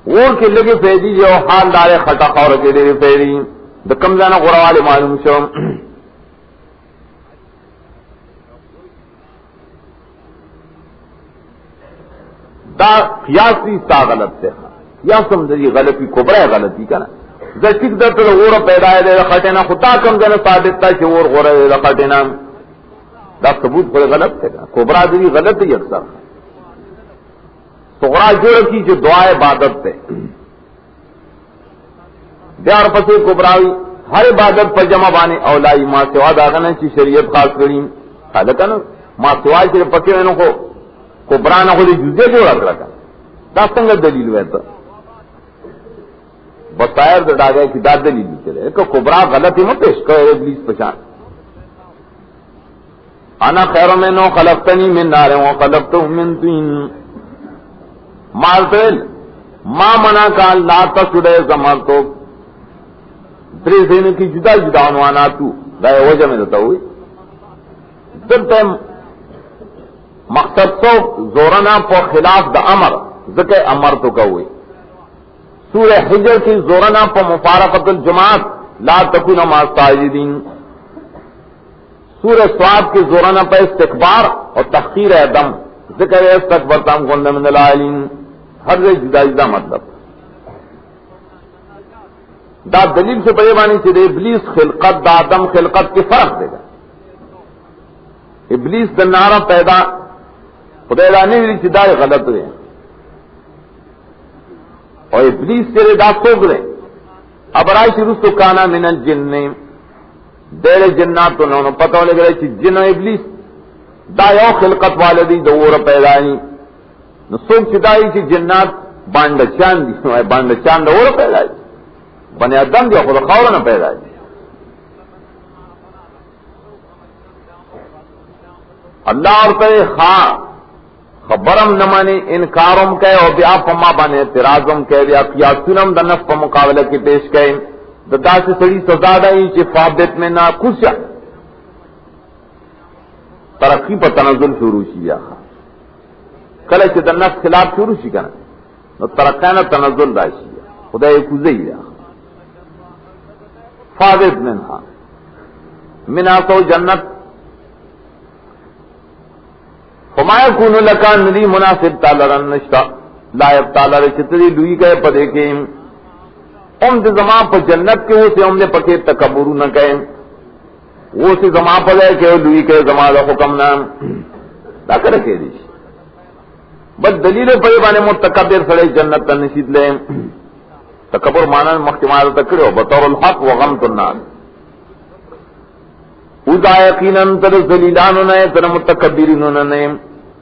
اور کے لگے فیدی جو حال دار خطا خور کے دے فیدی د کمزانہ غروال معلوم شو دا قیاسی تا غلط ہے یا سمجھے غلطی کبرا غلطی کا نا ذکر در تو اور پیدا ہے خٹینا خطا کم جن ثابت تا کہ اور غور ہے خٹینا دا ثبوت پر غلط ہے کبرا دی غلط ہے اکثر صغرا جوڑ کی جو دعا عبادت ہے دیار پسے کبراوی ہر عبادت پر جمع بانے اولائی ما سوا داغنا چی شریعت خاص کریم حالکہ نا ما سوا چی پکے انہوں کو کبرا نہ ہو دی جزے جوڑا کرا دا سنگت دلیل ہوئے تو بطائر دا گئے کہ دا دلیل چلے کہ کبرا غلطی میں پیش کرے ابلیس پشان انا خیر منو خلقتنی من نار و خلقتہ من طین مالتل ما منا کان لا تسڑے زمان تو دری زین کی جدا جدا عنوانا تو دائے وجہ میں دیتا ہوئی دلتے مقصد تو زورنا پو خلاف دا امر ذکر امر تو کہ ہوئی سورہ حجر کی زورنا پو مفارقت الجماعت لا تکون مع الساجدین سورہ سواد کی زورنا پہ استکبار اور تحقیر عدم ذکر استکبرتم کن من العالین ہر جدا جدا مطلب دا دلیل سے بڑے بانی چلے ابلیس خلقت دا آدم خلقت کے فرق دے گا ابلیس دنارا پیدا خدا دانی میری چدار غلط رہے اور ابلیس تیرے دا سوگ رہے اب رائے شروع تو کانا من الجن دیر جنات تو نونو پتہ ہو لے گئے چی جن و ابلیس دا یو خلقت والدی دور پیدا نہیں نو سوگ چدائی چی جنات بانڈ چاند دی بانڈ چاند دور پیدا ہے بنی آدم جو خود خور نہ پیدا ہے اللہ اور کہے خاں خبرم نہ مانے انکارم کہے اور بیا پما بانے اعتراضم کہے بیا قیاسنم دنف پا مقابلہ کی پیش کہے دا سے سڑی سزا دائی چی فابت میں نہ خوشیا ترقی پر تنزل شروع شیا کلے چی دنف خلاف شروع شی کنا نو ترقینا تنزل دا شیا خدا ایک وزی یا فابت منہا منا تو جنت فما یکون لکان ندی مناسب تالرن نشتا لائب تالر چتری لوئی گئے پدے کے دے زمان پر جنت کے وہ سے ہم نے پکے تکبرو نہ کہیں وہ سے زمان پر لے کہ لوئی کے زمان دا حکم نہ دا کر کے دیش بس دلیل پڑے بانے متکبر سڑے جنت تا نشید لیں تکبر مانا مختمار تکڑے ہو بطور الحق و غمت الناس اوزا یقیناً تر ذلیلانو نئے تر متکبرینو نئے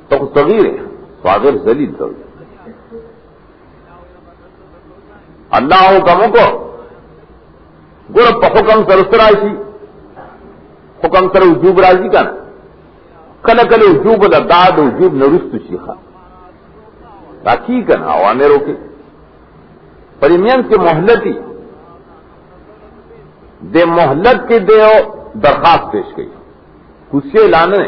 تو صغیر ہے صغیر ذلیل تو اللہ حکموں کو گر پا حکم سر سرائشی حکم سر وجوب راضی کا نا کل کل وجوب لداد وجوب نرست شیخا راکی کا نا عوامروں کے پریمین کے محلتی دے محلت کے دے درخواست پیش گئی کسے لانے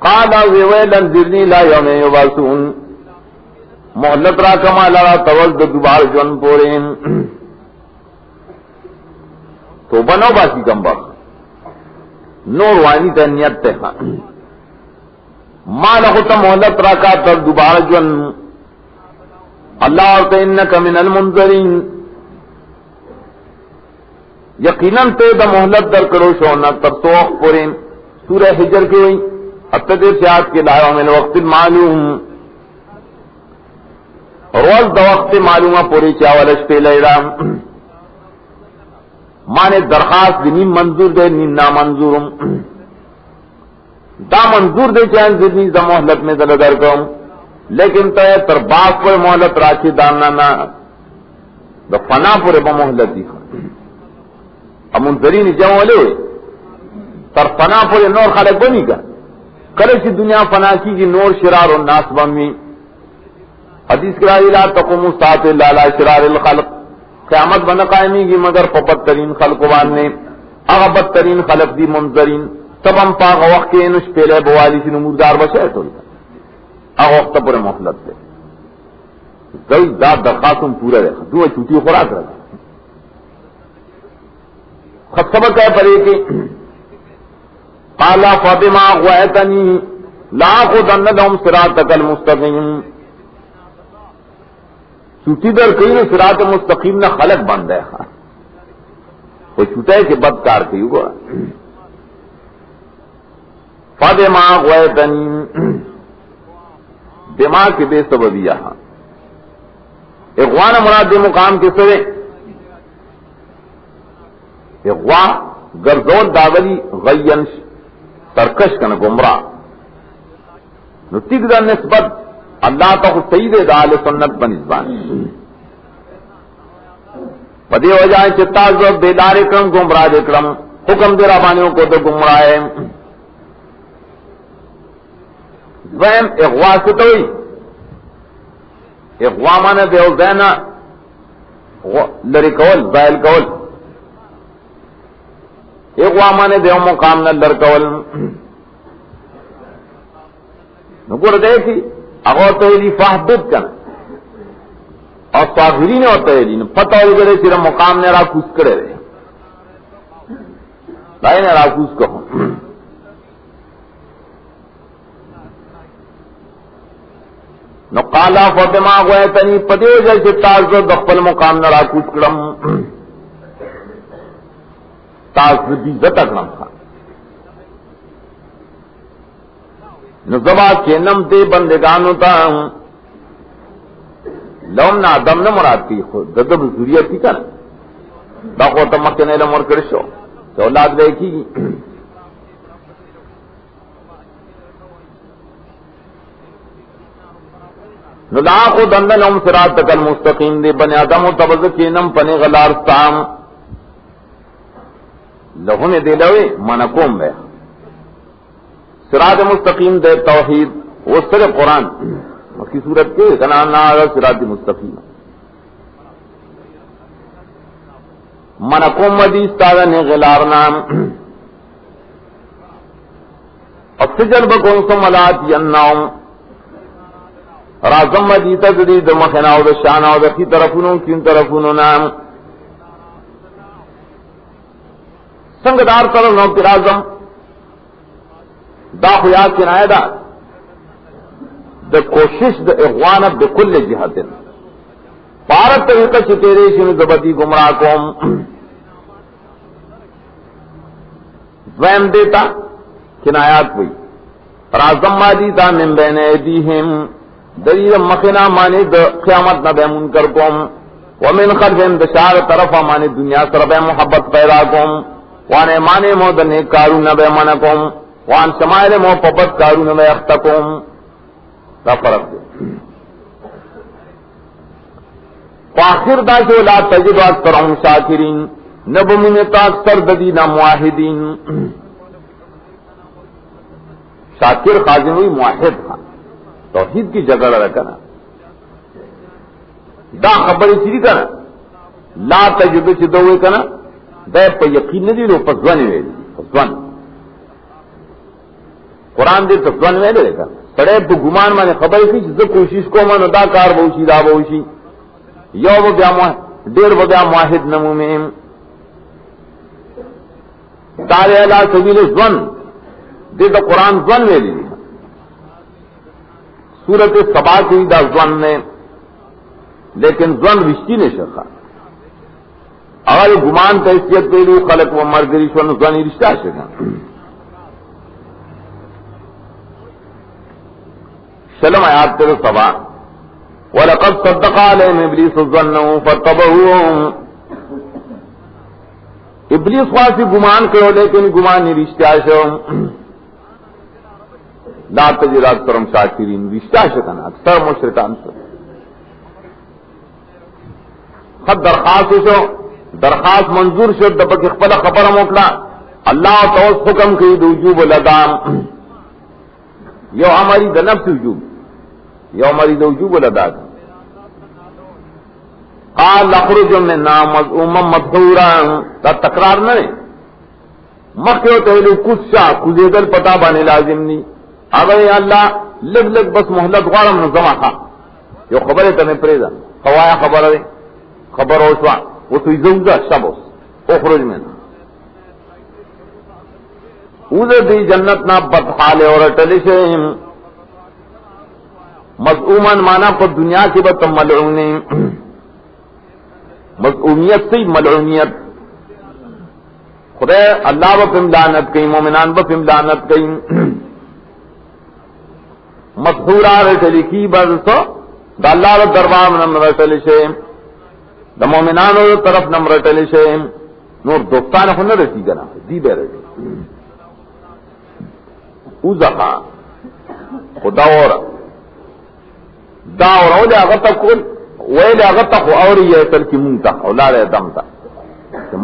قالا ویویلن ذرنی لا یوم یبعثون محلت را کما لرا تولد دوبار جون پورین تو بنو باسی کم بخ نور وانی تنیت تہا ما لختا محلت را کا تر دوبار جون اللہ اور انک من المنذرین یقیناً تے دا محلت در کرو شونا تر سوخ پورین سورہ حجر کی ہوئی اتدیر سیاد کے لائے من وقت معلوم روز دا وقت معلومہ پوری چاولش پہ لیرا مانے درخواست دی نیم منظور دے نیم نامنظورم دا منظور دے چاہن زدنی دا محلت میں دل در کرم لیکن تے تر باس پر محلت راچی داننا نا دا فنا پورے با محلت دی منظرین جمع لے تر فنا پورے نور خالق بنی کا کرشی دنیا فنا کی کہ نور شرار الناس بنوی حدیث کی رائی لا تقوم الساعة الا على شرار الخلق قیامت بنا قائمی کی مگر پپت ترین خلق واننے اغبت ترین خلق دی منظرین تب ہم پاک وقت کے نش پیلے بوالی سی نموردار بشے تو اغ وقت پورے محلت دے ضرور ذات درخواستوں پورا رہے دو چوٹی خوراک رہا خط سبق ہے پڑے کہ قال فبما غويتني لأقعدن لهم صراطك المستقيم چوٹی در کئی نے صراط مستقیم نہ خلق بند ہے وہ چھوٹا ہے کہ بدکار کئی گا فبما غويتني دماغ کے بے سببیہ اغوان مراد دے مقام کے سرے اغوا گرزول داولی غین سرکش کن گمراہ نتیق دا نسبت اللہ تخ سید دال سنت بنسبان پدے ہو جائے چتاز بیدار اکرم گمراہ اکرم حکم دے رابانیوں کو تو گمراہ ہے دویم اغوا ستوئی اغوا مانے دیو زینا لری کول زائل کول اغوا مانے دیو مقام نہ لر کول نگور دیکھی اغو تہلی فاہدد کن اور صابرین اور تہلی پتہ ہو گرے چرا مقام نے راکوس کرے رہے لائے نے راکوس کہوں نو قالا فبما غويتني پدے جیسے تاز دخل مقام نہ راکوس کرم تاز دی زتا کرم تھا نو زبا چینم دے بندگانو تا لوم نا دم نہ مراد کی خود ددب ضروریت کی کن دا کو تمکنے لمر کرشو تو اولاد لے کی نو لا کو دندنم صراطک المستقیم دے بنی آدم و تبز چینم پنے غلارستام لہو نے دے لوے منکوم بے صراط مستقیم دے توحید وہ صرف قرآن کی صورت کے کنانا صراط مستقیم منکوم مدیس تازن غلار نام اکسجر بکون سملات یناؤں رازم مدیتا جدید مخناو دا شاناو دا کی طرفونو کین طرفونو نام سنگدار طرف نو کی رازم دا خویات کنائے دا کوشش دا اغوان بکل جہت پارت طریقہ چتیرے شنو زبدی گمراہ کوم دویم دیتا کنایات ہوئی رازم مدیتا من بین ایدیہم دلیل مخنا مانے قیامت نہ بے منکر کوم ومن خلفہم دشار طرفا مانے دنیا سر بے محبت پیدا کوم وانے مانے مو دنے کارو نہ بے من کوم وان شمائل مو پبت کارو نہ بے اخت کوم دا فرق دے فاخر دا جو لا تجد اکثرهم شاکرین نبمنتا اکثر ددینا معاہدین شاکر خازن ہوئی معاہد تھا توحید کی جگہ رکھنا دا خبر چیری کنا لا تجد چدوے کنا دا پا یقین ندی لو پسوان ویلی پسوان قرآن دے پسوان ویلی رکھا سڑے پا گمان مانے خبر کی چیز کوشش کو مانو دا کار بوشی دا بوشی یو و بیا دیر و بیا معاہد نمو میں تارے علا سبیل زون دے دا قرآن زون ویلی صورت سبا کی دا زون نے لیکن زون رشتی نے شکا اگر گمان کا حیثیت پیلو خلق و مرگریشون زونی رشتہ شکا شلم آیات تیرے سبا وَلَقَدْ صَدَّقَ عَلَيْهِمْ إِبْلِيسُ ظَنَّهُ فَاتَّبَعُوهُ ابلیس خواسی گمان کرو لیکن گمان نہیں رشتہ شو لا تجد اکثرهم شاکرین رشتہ شکن اکثر مشرکان سے خط درخواست شو درخواست منظور شو دپک اخبر خبر موکلا اللہ توس حکم کی وجوب لدام یو ہماری دا نفس وجوب یو ہماری دا وجوب لدا قال لخرج مننا مذءوما مدحورا دا تکرار نہ مخیو تہلو کچھ شاہ کزیدل پتا بانے لازم نہیں اگر اللہ لگ لگ بس محلت غارم نظمہ تھا یو خبر تمہیں پریدا خوایا خبر ہے خبر اوشوا وہ تو زوجہ شبوس اخرج من اوزر دی جنت نا بدحال اور ٹلیشہم مذعومن مانا پر دنیا کی بت ملعونی مذعومیت سے ملعونیت خدا اللہ بپم لعنت کئی مومنان بپم لعنت کئی مسحورا رٹلی کی برسو دا اللہ دربار نم رٹلی شے دا مومنان طرف نم رٹلی شے نور دوستان خو نہ رسی گنا دی بے رٹی اوزخا خدا اور دا اور اولی اغتا کل ویلی اغتا خو اوری ایتر کی مونتا اولاد دمتا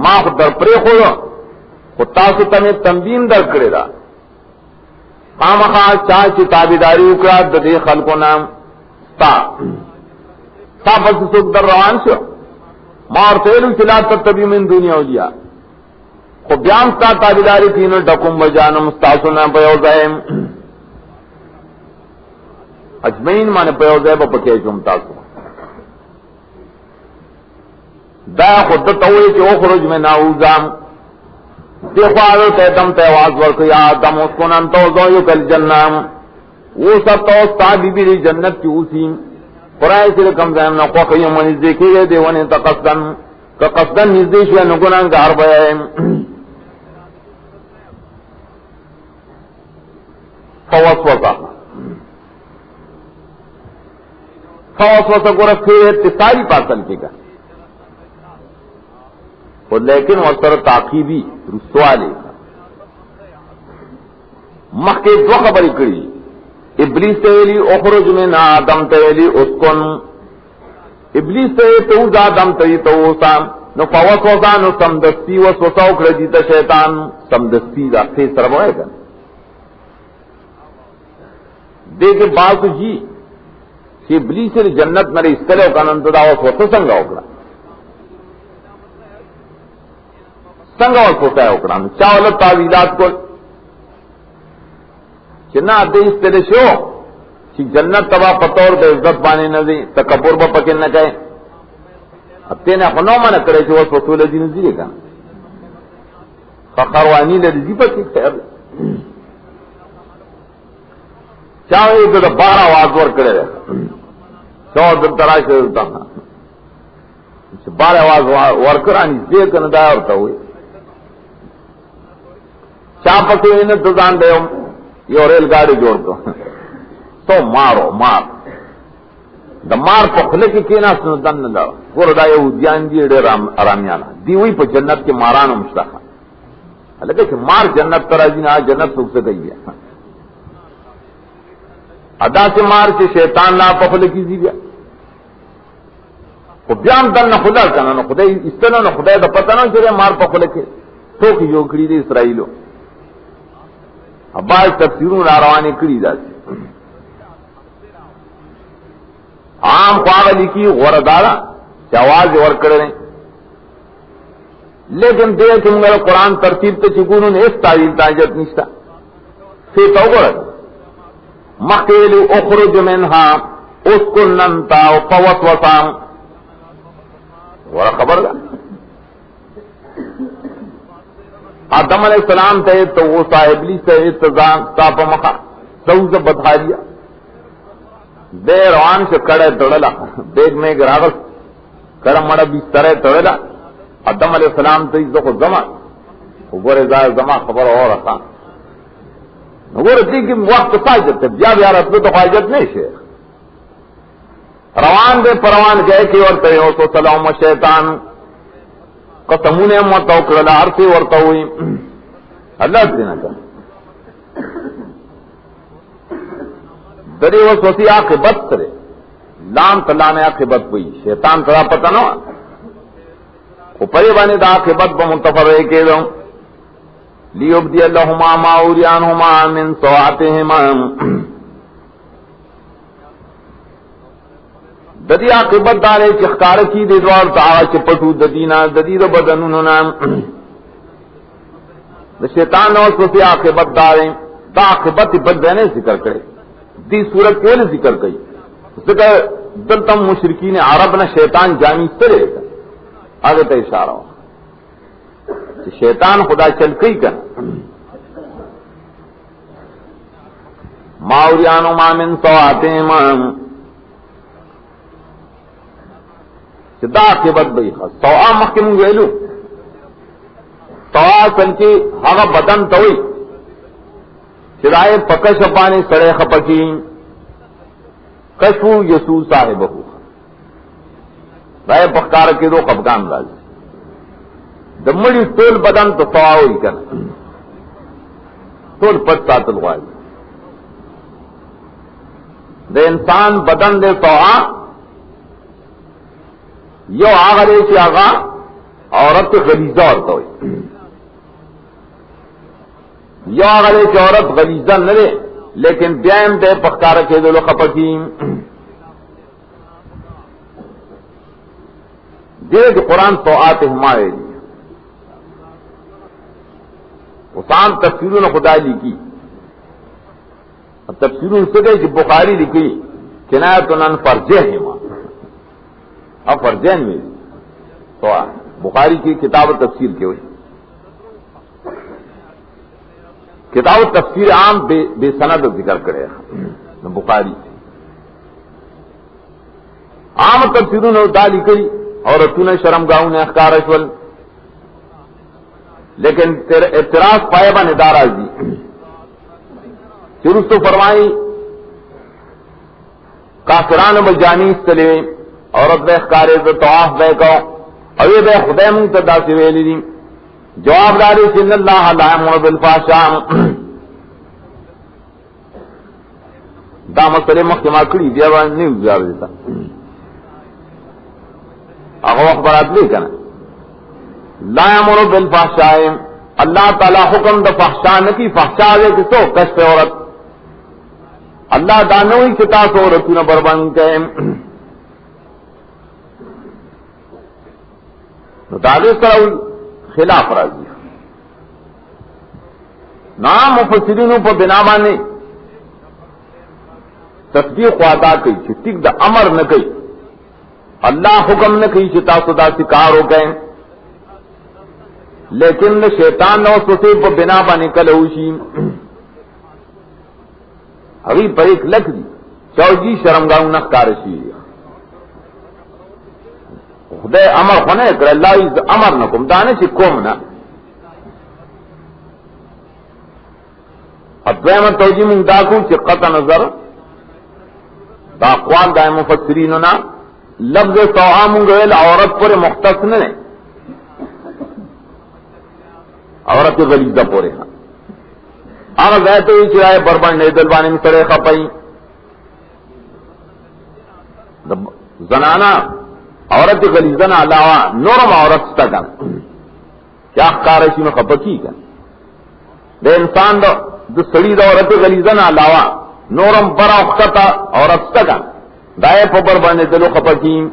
ما خود در پری خود خود تاسو تمہیں تنبیم در کرے دا خامخا چاچی تابیداری اکرا دے خلقو نام تا پس سوک در روان شو ما اور تیلو چلا تتبی من دنیا اولیا خود بیام ستا تابیداری تینو ڈکم بجانم ستاسو نام پیوزائیم اجمعین مانے پیوزائے با پکے جمتاسو دا خود توئی چی اخرج میں ناوزام دیکھو آدھو تیتم تیواز ورکو یا آدم اس کو نام توزویو کل جنام وہ سب توستا بی بی جنت کی اوسیم قرآن سے کم زیم نقوہ قیم و نزدیکی گئے دیوانی تقصدن کا قصدن نزدیش و نگنان گار بیائیم فوسوسا کو رکھے اتصالی پاسل کے گا لیکن وسر تاقیبی رسوالی مخی دو خبری کری ابلیس تیلی اخرج من آدم تیلی اسکن ابلیس تیلی توز آدم تیلی توسا نو فوسوسا نو سمدستی وسوسا اکرجیتا شیطان سمدستی دا خیس ربوئے گا دیکھ باسو جی کہ ابلیس نے جنت میرے اس طرح کا ننتدا وسوسا سنگا اکڑا سنگا وسوسا ہے اکڑا چاولت تعویلات کو چنا دے اس طرح سے ہو کہ جنت تبا پتور دے عزت بانے نہ دے تکبر با پکے نہ کہے اب تینے خنو ما نہ کرے کہ وہ سوسولے جی نزیے گا خخروانی لرزی پکی خیر چاہے تو 12 آواز ور کرے رہے 100 دن تراش ہوتا 12 آواز ور کرانی دے کر دایا ہوتا ہوئی چاہ پکے انہیں تو جان دے یہ ریل گاڑی جوڑ دو تو مارو مار دا مار پخلے کی کینا سنو دن نہ گور دا یہودیان دی ډېر آرامیانا دی وی په جنت کې مارانو مشتاقه لکه چې مار جنت تراځي نه جنت څوک څه کوي ادا سے مار چې شیطان لا پخلے کی دی بیا او بیا دن نه خدا کنه نو خدای استنه نو خدای دا پته نه چې مار پخلے کې ټوک یو کړی دی اسرائیلو اباز تفسیرون روانی کړی داسي عام خواغلی کی غوردارا جواز ور کړل لیکن دې څنګه قرآن ترتیب ته چګونو نه اس تعین تاجت نشتا سی تو ګور مخیل اخرج منها اسكن انت وقوسوسا ور خبر ده آدم علیہ السلام تے تو وہ صاحب لی سے اتزام تاپ مخا سوز بدھاریا دے روان سے کڑے تڑلا دیکھ میں گراغس کڑا مڑا بیسترے تڑلا آدم علیہ السلام تے اس کو زمان گورے زائر زمان خبر ہو رکھا گورے تھی کہ وقت ساجت ہے بیا بیا رسل تو خواجت نہیں شیخ روان دے پروان گئے کی اور تے ہو تو سلام شیطان قسمون امت اوکرلا عرصی ورطا ہوئی اللہ دینا کہا دری وسوسی عاقبت کرے لام تلانے عاقبت ہوئی شیطان ترا پتہ نہ وہ پری بانے دا عاقبت بمنتفر ہے کہ دوں لیبدی اللہما ما اوریانہما من سواتہما ددی عاقبت دارے چخکار کی دے دوار تعالی چپٹو ددینا ددی دا بدنونو نام دا شیطان نوز وسی عاقبت دارے دا عاقبت بد دینے ذکر کرے دی صورت کیلے ذکر کئی ذکر دلتم مشرکین عرب نہ شیطان جانی سرے آگے تو اشارہ ہو کہ شیطان خدا چل کئی کر ماوریان و مامن سو آتے مام دا کے بد بئی سو مخم گیلو سوا سن کی ہاں بدن توئی چرائے پکش پانی سڑے خپکی کشو یسو صاحب رائے پکار کے دو خفگان راج دمڑی ٹول بدن تو سوا ہوئی کر ٹول پٹ ساتل واج دے انسان بدن دے سوا یو آگے سے آگا عورت غلیظہ عورت ہوئی یو آگے سے عورت غلیظہ نہ دے لیکن بیم دے پختار کے دلو خپکیم دے کہ قرآن تو آتے ہمارے لیے حسان تفسیروں نے خدا لکھی تفسیروں سے گئی کہ بخاری لکھی کنایت ان فرجہ ہے ماں اب فرجین میں تو بخاری کی کتاب تفسیر کی ہوئی کتاب تفسیر عام بے سند ذکر کرے بخاری عام تفسیروں نے ڈالی گئی اور تو نے شرم گاؤں نے اخکار اشول لیکن اعتراض پائے با ندارہ جی شروع تو فرمائی کافران بجانی چلے عورت بے اخکارے تو طواف بے کو اوی بے خدے منتدا سے ویلی دی جواب داری سن اللہ لا یامر بالفحشاء دا مسئلے محکمہ کڑی دیوان نہیں گزار دیتا اگو اخبارات لے کنا لا یامر بالفحشاء اللہ تعالی حکم دا فحشاء نکی فحشاء دے کہ تو کشف عورت اللہ دانوی کتا سو عورتون بربند کے داغے سر خلاف راضی نام مفسرینوں پر بنا بانے تصدیق خواتا کئی چھٹک دا امر نہ کئی اللہ حکم نہ کئی چھتا سدا سکار ہو گئے لیکن شیطان نو سوسے پر بنا بانے کلوشی ابھی پر ایک لکھ دی چوجی شرمگاؤں نخکارشی خدای امر خونه کړ الله ای امر نکوم دانه چې کوم نه اپدیم توجی مونږ دا کو چې قطع نظر دا اقوال د مفسرین نه لفظ سوا مونږ ویل عورت پر مختص نه نه عورت غلیظه پورې هغه ځای ته چې راي بربند نه دل باندې سره خپای زنانا عورت غلیظن علاوہ نورم عورت ستا کن کیا کارشی میں خپکی کن دے انسان دو سڑی دا عورت غلیظن علاوہ نورم برا اختتا عورت ستا کن دائے پبر بنے دلو خپکیم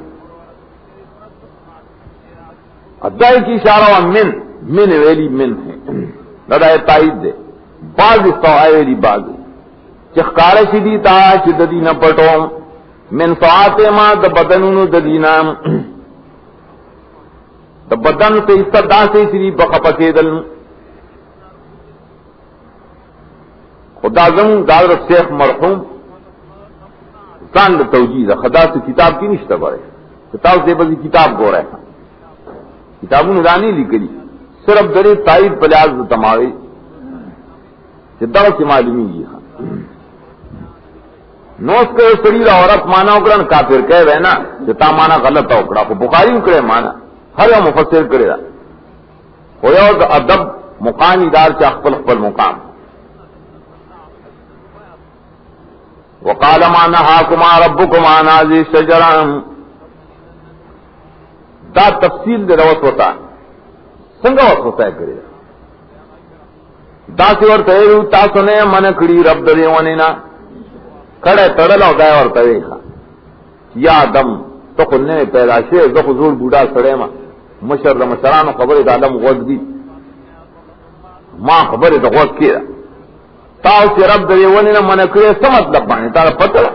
ادائی کی اشارہ من ویلی من ہے دائے تائید دے بعض استوائے ویلی بعض چخ کارشی دی تا چددی نہ پٹو من سوات ما د بدنونو د دینام د بدن سے استدا سے سری بخپکے دل خدا زم دار شیخ مرحوم زان د توجیہ خدا سے کتاب کی نشتہ بڑے کتاب سے بزی کتاب گو رہے ہیں کتابوں نے رانی لکھی صرف درے تائید پلیاز تمہارے جدہ سے معلومی یہ نوس کے سڑی عورت مانا اکڑا کافر کہہ رہے نا جتا مانا غلط اکڑا کو بخاری اکڑے مانا ہر یو مفسر کرے رہا ہو یا ادب مقامی دار سے اخبل مقام وقال ما نهاكما ربكما عن هذه الشجرة دا تفصیل دے روت ہوتا سنگا وقت ہوتا ہے کرے دا سی ورطا ایرو تاسو نے من کڑی رب دے ونینا کڑے تڑلا ہوتا ہے اور طریقہ یا دم تو خلنے میں پیدا شیر دو خضور بوڑھا سڑے ما مشر مشرانو خبر دا علم غوث دی ما خبر دا غوث کیا تاو سی رب دے ونینا من کڑی سمت لبانی تا پتر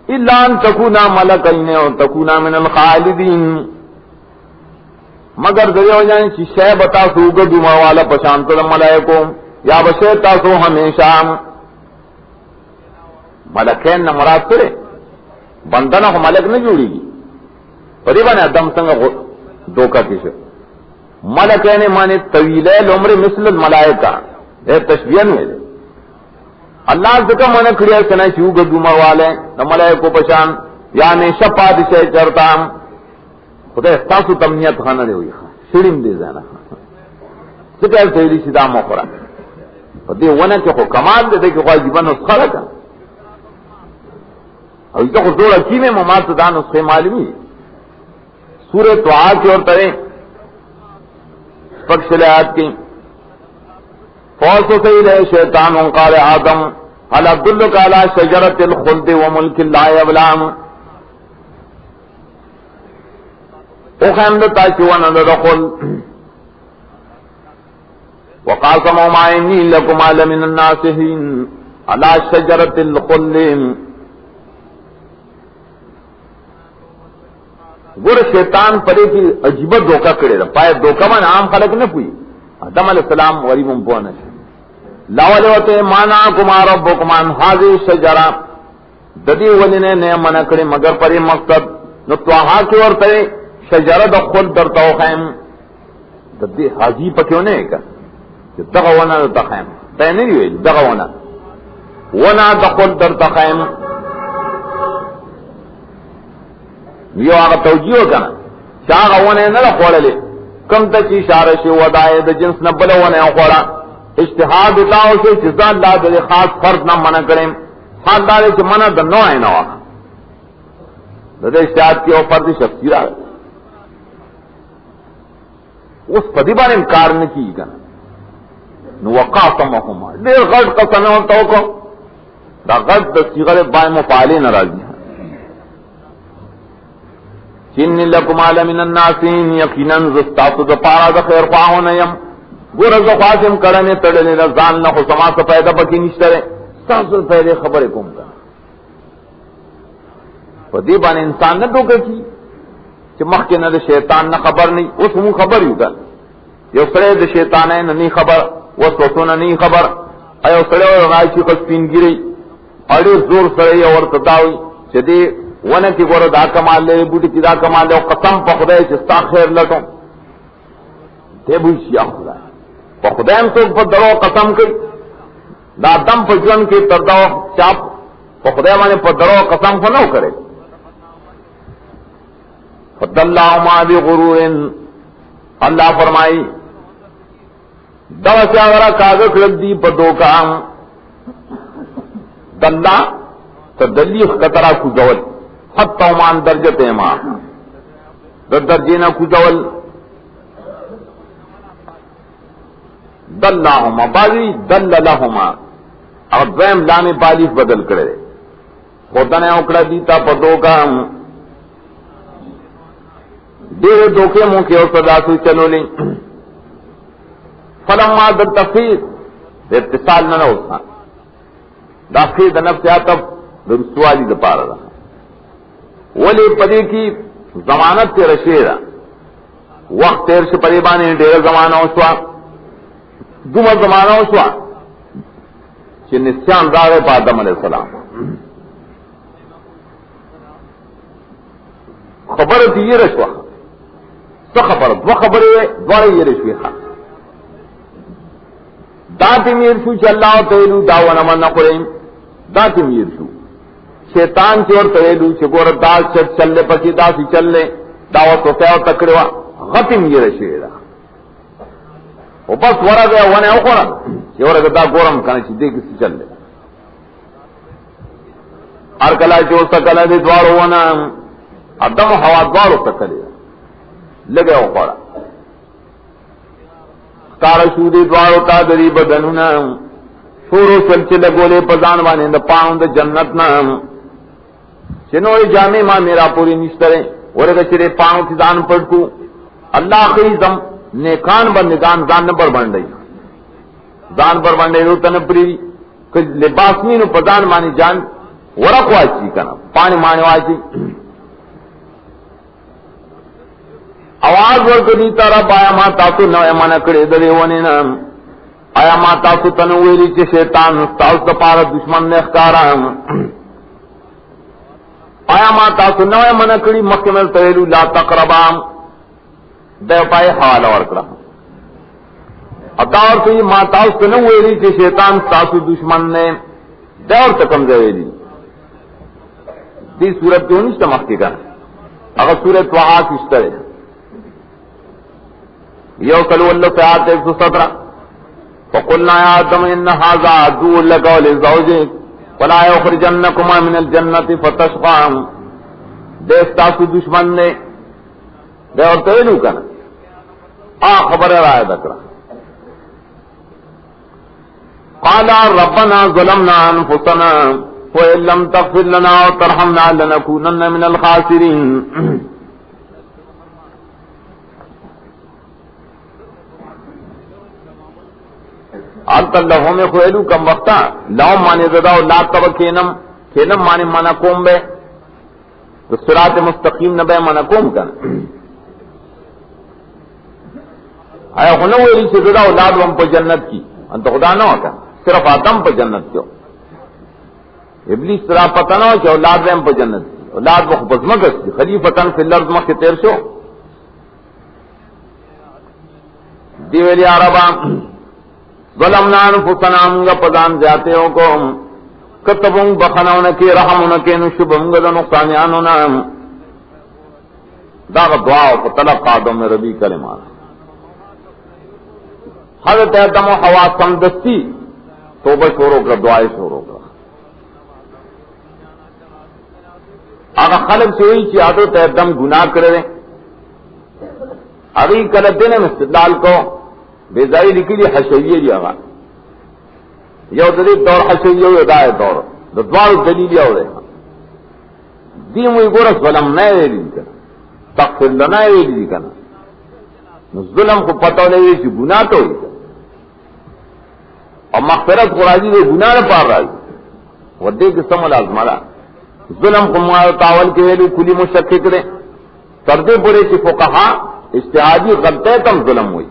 الا ان تکونا ملکین او تکونا من الخالدین، مگر ذریعہ ہو جائیں چی شے بتا سوگا دوما والا پشانت ملائکو یا بشے تاسو ہمیشہ ملکین نہ مراد کرے بندہ نہ ملک نہ جوڑی گی قریباً ادم سنگ دھوکا کیسے ملکین مانے طویل العمر مثل الملائکہ اے تشبیہن میں اللہ سے کم منع کھڑیا سنا چوگا دوما والے نہ ملائکو پشان یا ہمیشہ پادشاہ چرتا خدا احساسو تمنیت خانہ دے ہوئی شڑیم دے زینا سکر سیلی سیدہ مخورا دے ونہ کہ خو کمال دے دے کہ خواہ جیبان نسخہ رکھا اور اس کو زور اکی میں مماد دان نسخے معلومی سورہ توعا کی اور طرح پکشل آیات کی فوسو سیل شیطان قال آدم حل عبداللہ کالا شجرت الخلد وملک لا یبلام او خیمدتا چوان اندرخل وقاسمهما انی لکما لمن الناسحین علی شجرت الخلد گر شیطان پرے کی عجیبت دھوکہ کرے رہا پائے دھوکہ من عام خلق نہ پوئی آدم علیہ السلام وری ممپونا لاولے ہوتے مانا کما ربکمان حاضر شجرہ ددی ولی نے منع کرے مگر پرے مقصد نتوہا کی اور ترے شجرہ دخل در توخیم ددی حاضی پکیوں نے کہا کہ دغونا در تخیم تے نہیں ہوئی دغونا ونا دخل در تخیم یہ آگا توجیہ کنا چاگا ونے نہ خوڑلے کم تک اشارہ شی ودائے دا جنس نبلے ونے خوڑا اجتہاد اتاو سے چیزا اللہ دلے خاص فرض نہ منع کریں حال دارے چھ منع دا نو آئے نوا دا اجتہاد کی او فرض شخصی رہا اس پدیبان انکار نے کی کنا نوقاسمہما دیر غد قسم ہوتا کو دا غد دا سیغر بائے مفعالے نراضی چن لکما لمن الناسین یقیناً زستاسو دا پارا دا خیر خواہو نیم گورا زخواسم کرنے تڑنے رزان نخو سما سا پیدا بکی نشترے ساسو پہلے خبر کم کا پا دیبان انسان نہ دوکے کی کہ مخ کے نہ دا شیطان نہ خبر نہیں اس مو خبر ہی کر یو سرے دا شیطان ہے نہ نہیں خبر وسوسو نہ نہیں خبر ایو سرے اور رائے چی خسپین گری اڑی زور سرے اور تداوی چدی ونه کی ګوره دا کمال لري بوټي کی دا کمال له قسم په خدای چې ستا خیر لټو ته بو شي خدای په خدای هم څوک په درو قسم کوي دا دم په ژوند کې تر دا چاپ په خدای باندې په درو قسم خو نه کوي فضلوا ما بغرور اللہ فرمائی دا چاغرا کاغذ رد دی په دوکان دلا تدلی خطرہ کو جول حتی مان درجت ما درجینا کو جول دلہما بازی دل لہما اور دویم لامی بالیف بدل کرے خودنے اکڑا دیتا پدو کا دیر دوکے منہ کے اور صدا سے چلو لیں فلما در تفسیر اتصال نہ ہوتا داخل دنب سے آتا رسوالی دپارا رہا ولی پدی کی ضمانت سے رشیرہ وقت تیر سے پریبانے ڈیر زمانہ اسوا دومر زمانہ اسوا چھ نسیان دارے پا آدم علیہ السلام خبرت یہ رشوہ سو خبرت وہ خبریں دوارے یہ رشوی خواہ داتی میر شو چھ اللہ تعیلو داوانا من نقرین داتی میر شو شیطان چھ اور تعیلو چھ گورا دال چھ چلے پکی داسی چلے دعوت و فیو تکڑوا غطی میر شوی دا و بس ورا گیا وانے اخورا چھ ورا گا دا گورم کانے چھ دے کسی چلے ارکلا چھ سکلا دی دوارو وانا ادم ہوا دوارو سکلے لگے اخورا تارشو دی دوارو تا دری بدنونا شورو چلچے لگولے پزان بانے دا پاؤں دا جنت نا چنوئی جامع ماں میرا پوری نشترے ورگا چرے پاؤں کی دان پڑکو اللہ خیزم نیکان بندگان زان نبر بندائی زان پر بندائی رو تنپری لباسمینو پزان مانی جان ورق واچی کنا پانی مانی واچی آواز ورکدی طرف آیا ما تاسو نوے من کڑے دلے ونینا آیا ما تاسو تنویلی چی شیطان تاسو دپارا دشمن نے اخکارا آیا ما تاسو نوے من کڑی مکمل تویلو لا تقربام دیو پائے حوالہ ورکڑا اتاور تو یہ ما تاسو تنویلی چی شیطان تاسو دشمن نے دیور تکم دیویلی دی صورت کیوں نہیں سمختی کنا اگر صورت وہاں کشتر ہے یو کلو اللہ سے آتے 117 فقلنا یا آدم ان هذا عدو لك ولزوجك ولا يخرجنكما من الجنة فتشقى دیستاسو دشمن نے دے اور تویلو کنا خبر رائے دکرا قال ربنا ظلمنا انفسنا وإن لم تغفر لنا وترحمنا لنكونن من الخاسرين آلتا لہو میں خویلو کم وقتا لہو مانے زداو لا تب کینم مانے مانا کوم بے تو صراط مستقیم نبے مانا کوم کن آیا خونو ویلی چھ زداو اولاد وم پا جنت کی انتا خدا نہ ہوتا صرف آدم پا جنت کیوں ابلیس طرح پتہ نہ ہو کہ اولاد ویم پا جنت کی اولاد وقت بزمگس کی خلیفتن فی الارض مخی تیر شو دیویلی عربا ظلمنا انفسنا منگا پدان جاتے ہو کو کتبوں بخناؤں نکی رحموں نکی نشبوں دا نقصانیانوں نام داغ دعاو فتلق آدم ربی کلمات حضرت آدم و حوا سمدستی توبہ شورو کر دعائے شورو کر آگا خلق سے ہوئی چی حضرت آدم گناہ کرے اگی کلتے نے مستدلال کو بیزائی لکھی دی حشویہ جی آگا یو دلیل دور حشویہ یو دائے دور دوار دلیل یو دے دی موی گورا ظلم نئے ویلی کنا تغفر لنا ویلی کنا ظلم کو پتہ لے چی گناہ تو ہوئی کنا اور مغفرت کو راضی دے گناہ نہ پار راضی ودے کے سمال آزمالا ظلم کو تاول کے ویلو کلی مشکک دے سردے پورے چی فقہا اجتہادی غلطے تم ظلم ہوئی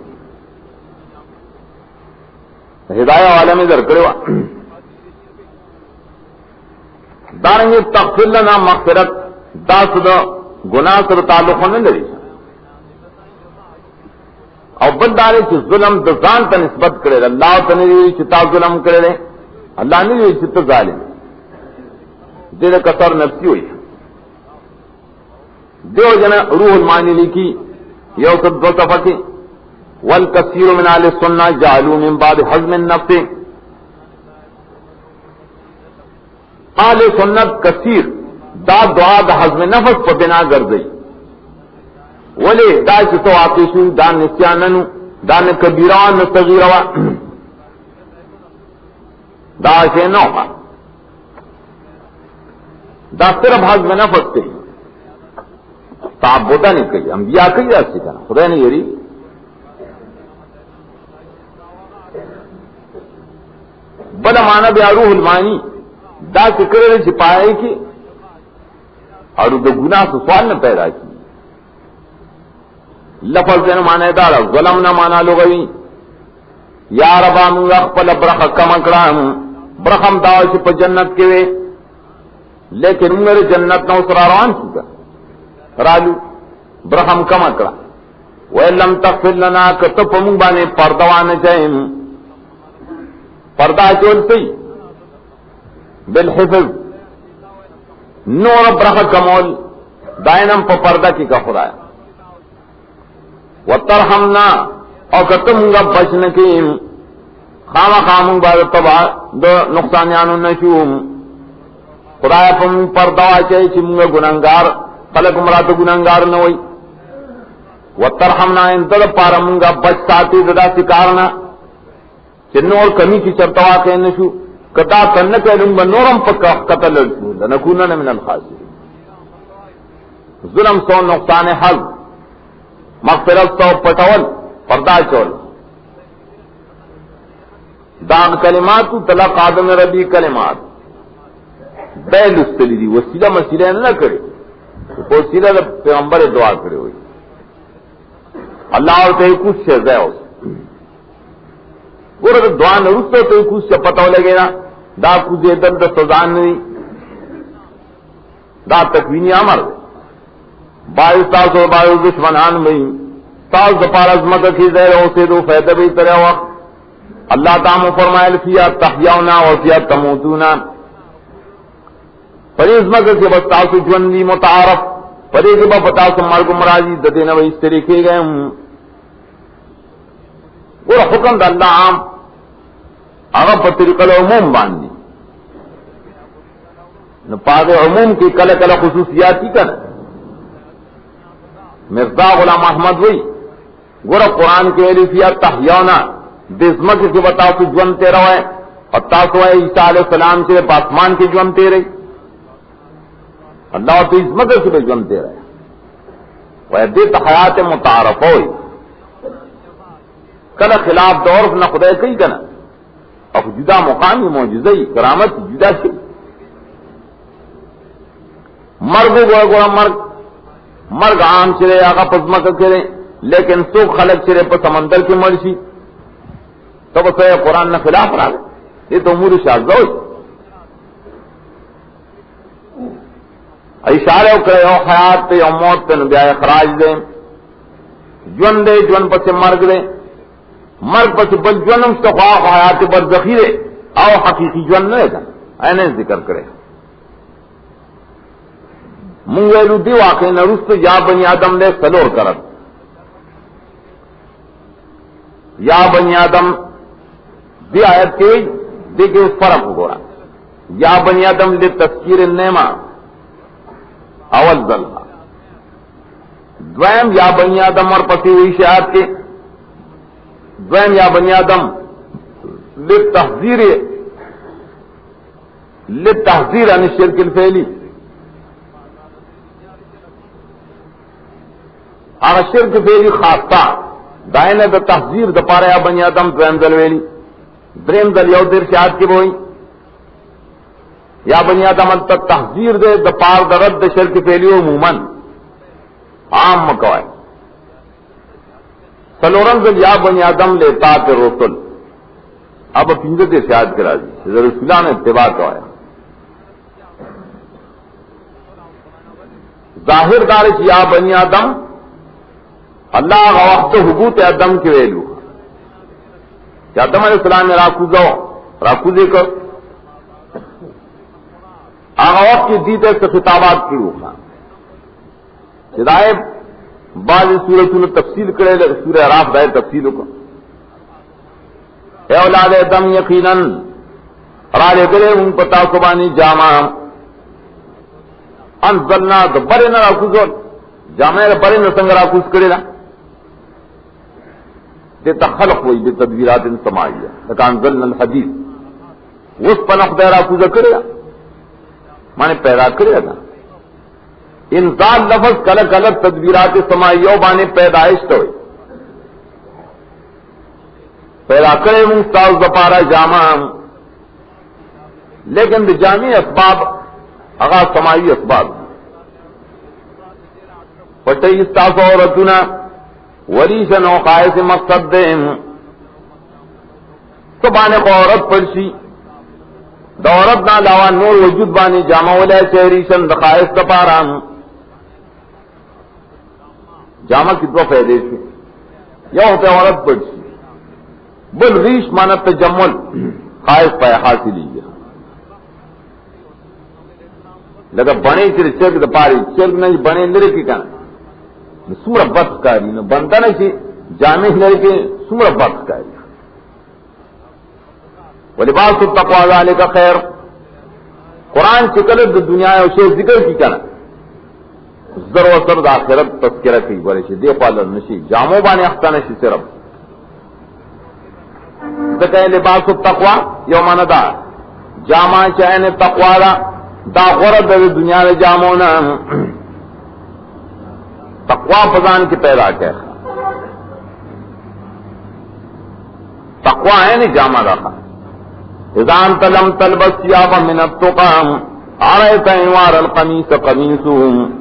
ہدایہ والا میں در کروا دارنگی تغفر لنا مغفرت دا سدو گناہ سر تعلق ہونے لگی اور بدارے چی ظلم دزان تا نسبت کرے اللہ تا نہیں چتا ظلم کرے اللہ نہیں چتا ظالم دیر کثر نفسی ہوئی دیو جنا روح المانی لکھی یو سب دو صفحہ والکثیر من اہل السنہ جعلوا من بعد حزم النفس اہل سنت کثیر دا دعا دا حزم نفس پر بنا گردئی ولی دا چتو آتیشو دا نسیاننو دا نکبیران نستغیروا دا شینو دا صرف حزم نفس کری تعبدہ نہیں کری انبیاء کری ایسی کنا خدا نہیں یری بلا مانا بیا روح المانی دا سکر چھپائے کی اور دا گناہ سے سوال نہ پیدا کی لفظ دینا مانا دارا ظلم نہ مانا لغوی یا ربا منگا خپل برخ کم اکرام برخم داو چھ جنت کے وے لیکن میرے جنت نہ اسرا روان چکا رالو برخم کم اکرام وَإِلَّمْ تَغْفِرْ لَنَا کتب منگانے پردوان چاہیم پردہ چول سی بالحفظ نور برخ کمول دائنم پا پردہ کی کا خدایا وَتَرْحَمْنَا او کتمنگا بچنکیم خاما خامنگ بعد تبا دو نقصانیانو نشوم خدایا پا من پردوا چاہی چی منگا گنانگار خلق مرات گنانگار نوئی وَتَرْحَمْنَا انتر پارا منگا بچ ساتی ددا سکارنا کہ نور کمی کی چرتوا کہ نشو کتا تن کہلوں گا نورم پکا قتل لڑکو لنکونن من الخاسرین ظلم سو نقصان حل مغفرت سو پٹول پردہ چول داغ کلمات تلق آدم ربی کلمات پہل استلی دی وسیلہ مسیلہ نہ کرے وسیلہ پیغمبر دعا کرے ہوئی اللہ ہوتے کچھ سے زیادہ ہو وہ دعا نہ رستے تو کچھ سے پتہ لگے نا دا کچھ دن دا سزان نہیں دا تکوینی عمر باعث تاس و باعث دشمنان میں تاس دپار عظمت کی زیر ہو سے دو فیدہ بھی طرح وقت اللہ تعالیٰ فرمائے فیہا تحیونا و فیہا تموتونا پری عظمت کے بس تاسو جوندی متعارف پری کے با بتاسو مرگ مراجی ددینا و اس طریقے گئے ہوں اور حکم دا اللہ عام اگر پر طریقہ عموم باندھی پاد عموم کی کل کل خصوصیاتی کر مرزا غلام احمد وئی گورا قرآن کے علیفیہ تحیونا بزمک کے بتاسو جونتے رہے اور تاسو عیسیٰ علیہ السلام سے پاسمان کے جونتے رہے اللہ تو عظمت سے بھی جونتے رہے وہ دیت حیات متعارف ہوئی کل خلاف دور نہ خدا کئی کنا اور جدا مقامی معجزہ کرامت جدا سے مرگ گوڑا مرگ عام چرے آگا پزمک کرے لیکن سو خلق چرے پر سمندر کی مرشی تب سے قرآن نہ خلاف رہا یہ تو امور شاذہ ہوئی اشارے کرے او حیات پہ او موت پہ نبیائے خراج دے جون دے جون پس مرگ دے مرگ پس بل جونم استخواق حیات بر ذخیرے او حقیقی جون نہ گا اینے ذکر کرے منگویلو دی واقعی نرست یا بنی آدم دے سلور کرد یا بنی آدم دی آیت کی دیکھے فرق ہو رہا یا بنی آدم لی تذکیر النعمہ اول ذلہ دویم یا بنی آدم اور پسی ہوئی شہاد کے دویم یا بنی آدم لتحذیر عن الشرک الفعلی اگر شرک فعلی خاصتا دائنے دا تحذیر دا پارا یا بنی آدم دویم ذل ویلی دریم ذل یو دیر شہاد کی بوئی یا بنی آدم انتا تحذیر دے دا پار دا رد دا شرک فعلی عموماً عام مکوائے سلورم ذل یا بنی آدم لیتات الرسل اب پینزت ارشاد کرا دی رسولان اتباع کوایا ظاہر دارش یا بنی آدم اللہ کا وقت حبوت آدم کے ویلو کہ آدم علیہ السلام راکوزے کر آغا وقت کی دیتے سے خطابات کی روحا ہدایت بعض سورتوں نے تفصیل کرے سورہ اعراف دائے تفصیلوں کو اے اولاد آدم یقیناً راجے کرے ان پتا سبانی جامع انزلنا برے نہ راکوزو جامع برے نہ سنگ راکوز کرے نا دیتا خلق ہوئی بے تدبیرات سماعیہ لکہ انزلنا الحدیث اس پنخ دے راکوزہ کرے گا مانے پیدا کرے گا انزال لفظ کلک الگ تدبیرات سماعیہ بانے پیدائش تو ہوئی پیدا کرے مستاز دپارا جامع لیکن بجامع اسباب اغا سماعی اسباب پٹی استاس عورتنا وریشن و قائس مقصد دیں تو بانے کو عورت پرشی دا عورت نا لاوا نور وجود بانی جامع ولی چہریشن دا قائس دپارا جامع کی دو فیدے سے یا ہوتے عورت پرشی بل ریش مانت تجمل خواہش پہ حاصل ہی لگا بنے چر چرک دا پاری چرک نہیں بنے لڑے کی کہنا سمر بد کاری نہ بنتا نہیں جامع لڑے کے سمر بد کاری ولباس التقوی ذالک خیر قرآن چکل دنیا اسے ذکر کی کہنا ذر و سر دا آخرت تذکرہ کی بڑے سے دے پالر نشی جامو بانے اختا نشی صرف کہ لباس التقوی یوم ندا جامع چین تقوی دا غرد دنیا میں جامونا تقوی فضان کی پیدا کیا تقوی ہے نہیں جامع رکھا اذان تلم تلبس سیابا من التقام آرایت انوار القمیس قمیسهم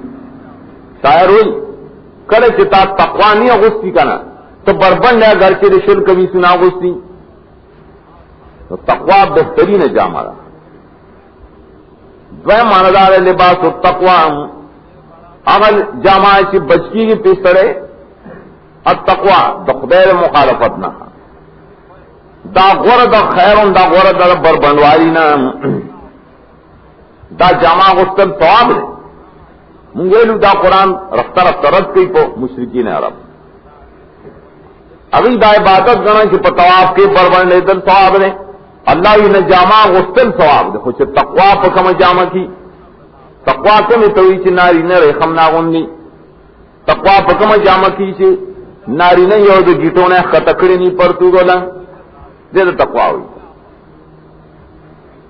شاعر ہوئی کله چې تا تقوا نه اغوستی کنه تو بربند ہے گھر کے رشل کبھی سنا اغوستی تو تقوا بہترین جامہ رہا دوے ماندار لباس التقوا اغل جامع چی بچکی کی پیسڑے التقوا دا خدیر مخالفت نہ دا غرد خیرون دا غرد بربندواری نہ دا جامع غسل ثواب دے منگیلو دا قرآن رفتہ رفتہ رد کئی پو مشرکین عرب ابھی دا عبادت گنا کہ پتواف کے بربند لیدل ثواب دے اللہ نے جامع غسل ثواب دے خوش تقوا پکم جامع کی تقوا کم توی چی ناری نے ریخم ناغوندی تقوا پکم جامع کی چی ناری نے یو دو گیٹوں نے خطکڑی نہیں پرتو گولا دے دے تقوا ہوئی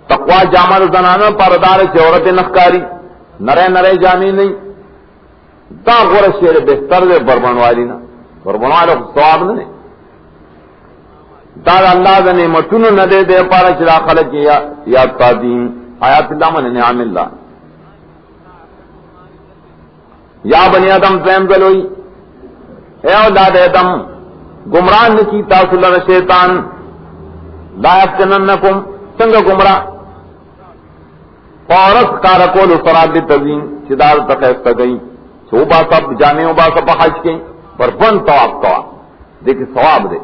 تقوا جامع زنانا پردار چی عورت نخکاری نرے نرے جامع نہیں دا غور شیر بہتر دے بربن والی نا بربن والی ثواب نہیں دا اللہ دا نعمتون نہ دے دے پارا چلا خلق یاد قادیم آیات اللہ من نعم اللہ یا بنی آدم زیم ذلوئی اے اولاد آدم گمراہ نکی تاسو لر شیطان لا یفتننکم سنگ گمراہ فورس کارکول سراد تزین چدار تخیست گئی چھو با سب جانے با سب حج گئی پر بن ثواب ثواب دیکھ ثواب دے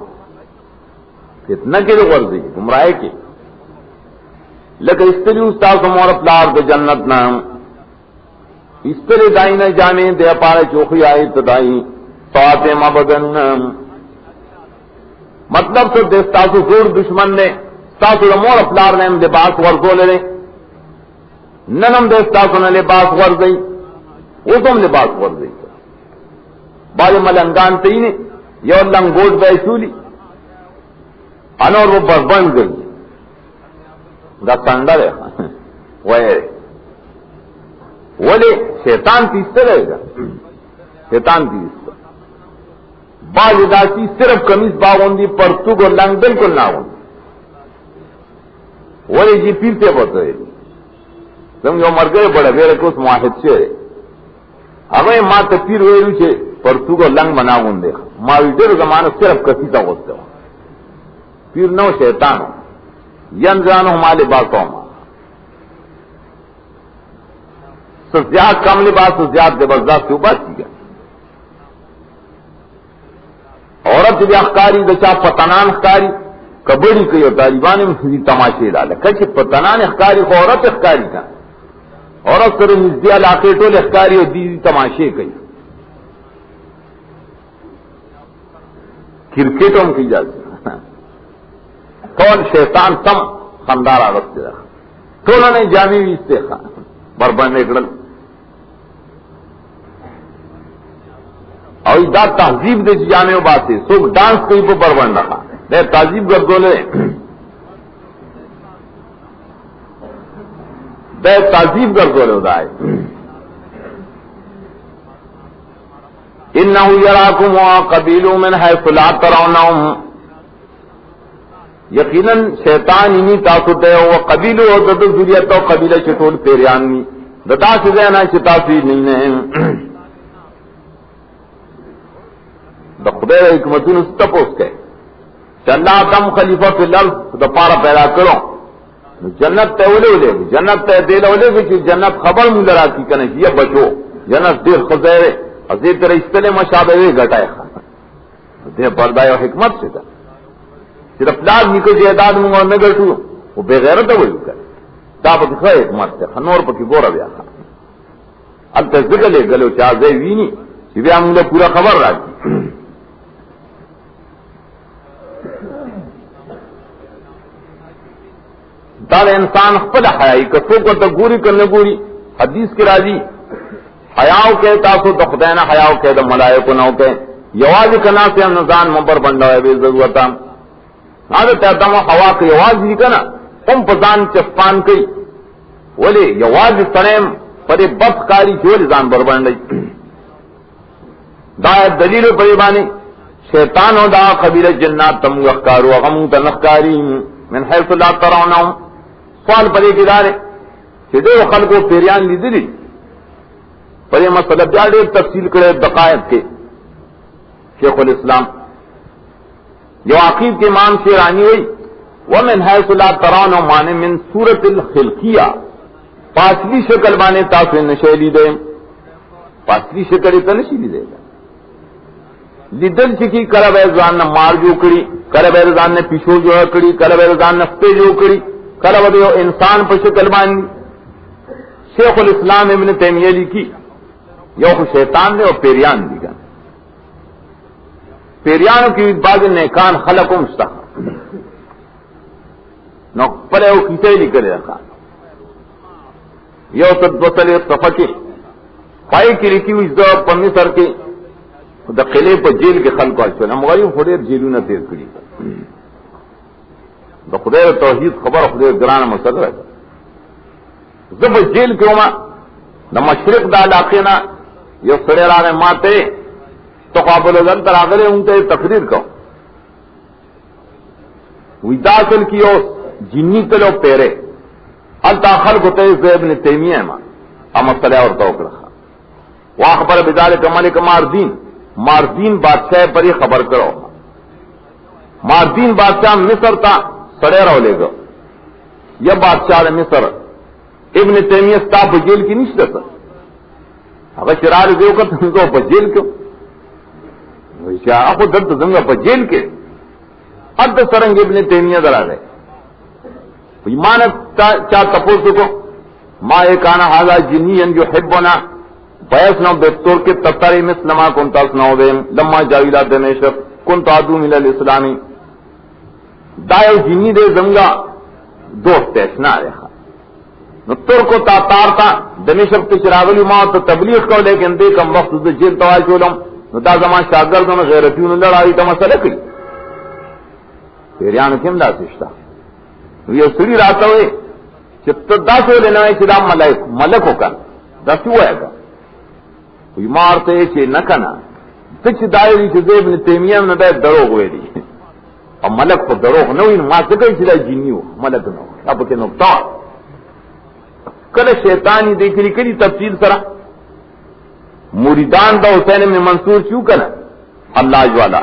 کتنا کے لوگ ورزی گمراہ کے لیکن اس طرح استاد مور پلار دے جنت نام اس طرح دائی نہ جانے دے پارے چوکھی آئی تو دائی سوات مبدن مطلب تو دے تاسو زور دشمن نے تاسو مور پلار نے لباس ورزو لے ننم دے تاسو نے لباس ورزئی وہ تم لباس ورزئی باج ملنگان تی نے یو لنگوٹ بیسولی انور وہ بربند گئی دا سنڈر ہے ولی شیطان تیستے رہے گا شیطان تیستے بعض اداسی صرف کمیز باغوندی پرتو کو لنگ بالکل نہ ہوندی ولی جی پیرتے بہتے تم جو مر گئے بڑا گئے رکھو اس معاہد سے ہمیں ماں تپیر ہوئے روچے پرتو کو لنگ بنا ہوندے ماں ویڈر زمانہ صرف کسی تا ہوتے ہو پیر نو شیطان ہو ینزانو ہمارے باتوں میں تو زیاد کم لباس تو زیاد زبردست سے بات کی گئی عورت بھی اخکاری دچا پتنان اخکاری کبڑی کئی اور طالبان میں تماشے ڈالے کچھ پتنان اخکاری کو عورت اخکاری کا عورت کرے نزدی علاقے ٹول اخکاری اور دیدی تماشے کئی کرکٹوں کی جاتی کون شیطان تم خندار عورت سے رکھا تو نے جامی بھی اس سے بربن نکل اور دا تہذیب دے جانے بات سے سو ڈانس کہیں پہ بربن رکھا میں تہذیب کر دو لے بے تہذیب کر دو لے ادائے انہو یراکم وقبیلو من حیث لا ترونہم یقیناً شیطان انہی تاسو تے وہ قبیلو ہو تو ذریعت و قبیلہ چٹول پیریانوی دتا سے دینا چتاسی نہیں ہے دا خدای حکمتون ستپوس کے چلا کم خلیفہ فی الارض دا پارا پیدا کرو جنت تے اولے اولے جنت تے دیل اولے کہ جنت خبر ملرا کی کنے یہ بچو جنت دیر خزیرے ازید تر استلے مشابہ گھٹائے دے پردہ و حکمت سے دا صرف لاز نکو جہداد مونگا نگر تو وہ بے غیرت ہوئی کر دا پکی خواہ حکمت سے خنور پکی گورا بیا خواہ اب تے ذکر لے گلو چاہزے وینی چی بیا مونگا پورا خبر را کی دار انسان خپل حیائی کسو کو تا گوری کرنے گوری حدیث کی راضی حیاؤ کے تاسو تا خدینا حیاؤ کے دا ملائکو نو کے یواز کنا سے نزان مبر بندہ ہے بے ضرورتا آدھا تیتا ہوا ہوا کے یواز ہی کنا ام پزان چسپان کئی ولی یواز سریم پر بس کاری چولی زان بربان لئی دا دلیل پریبانی شیطان و دا قبیل جنات تمو اخکارو اغمو تنخکاری من حیث لا ترونہم سوال پدے کی دارے چې دې خلکو پیریان لیدلی په دې مسله بیا ډېر تفصیل کړی دقایق کې شیخ الاسلام جو عقید کے امام شیرانی ہوئی ومن حیث لا ترون مانے من صورت الخلقیہ پاسلی شکل بانے تاسو نشیلی دے پاسلی شکل ته نشي لیدل لیدل چې کله به ځان نه مار جوړ کړي کله به ځان نه پیشو جوړ کړي کله به ځان نه سپې جوړ کړي کله به یو انسان په شکل باندې شیخ الاسلام ابن تیمیہ لیکي یو خو شیطان دی او پیریان دي پیریانو کی بعض نیکان خلقوں مستح نو پلے وہ کیسے لکھ رکھا یو تدوسل صفحہ کی پائی کی لکھی ہوئی زو پمی سر کی دا قلعے پر جیل کے خلق کو اچھا مغائی خدیر جیلوں نے تیر کری دا خدیر توحید خبر خدیر گران مسئلہ رہتا زب جیل کیوں ما دا مشرق دا علاقے نا یو سڑے رانے ماتے تو قابل ازل تر آگلے ان تے تقریر کو ویداسل کی او جنی تلو پیرے التاخل کو تے ابن تیمیہ ما اما صلیح اور توق رکھا واخبر بذالک ملک ماردین بادشاہ پر یہ خبر کرو ماردین بادشاہ مصر تا سڑے رو لے گا یہ بادشاہ مصر ابن تیمیہ ستا بجیل کی نشتے سر اگر شرار دیو کر تم کو بجیل کیوں آپ درد زنگا پر جیل کے اد سرنگ ابن تیمیہ ذرا رہے ایمان چاہ تپوس کو ماں ایک آنا حاضا جنی جو حبنا بیس نو بستور کے تطاری مسلمہ کن تاسناو دیم لما جاویلات دمیشق کن تعدو مل الاسلامی دائیو جنی دے زنگا دوست ایشنا رہا نو تر کو تاتار تا دمیشق تشراغلی ماں تو تبلیغ کو لیکن دے کم وقت دے جیل توائی چولم نو دا زمان شاگردوں غیرتیون لڑائی تا مسئلہ کری پیریانو کم دا سشتا یہ سری راتا ہوئے چت دا سو لینا ہے چدا ملک ہو کر دا سو ہے گا کوئی مارتے چے نکنا تچ دائری چیزے ابن تیمیہ نے دا دروغ ہوئے دی اور ملک کو دروغ نہ ہوئی ما سکئی چلا جینی ہو ملک نہ ہو اب کے نقطہ کل شیطانی دیکھری کری تفصیل سرا مریدان دا حسین ابن منصور چوں کنا اللہ جوالا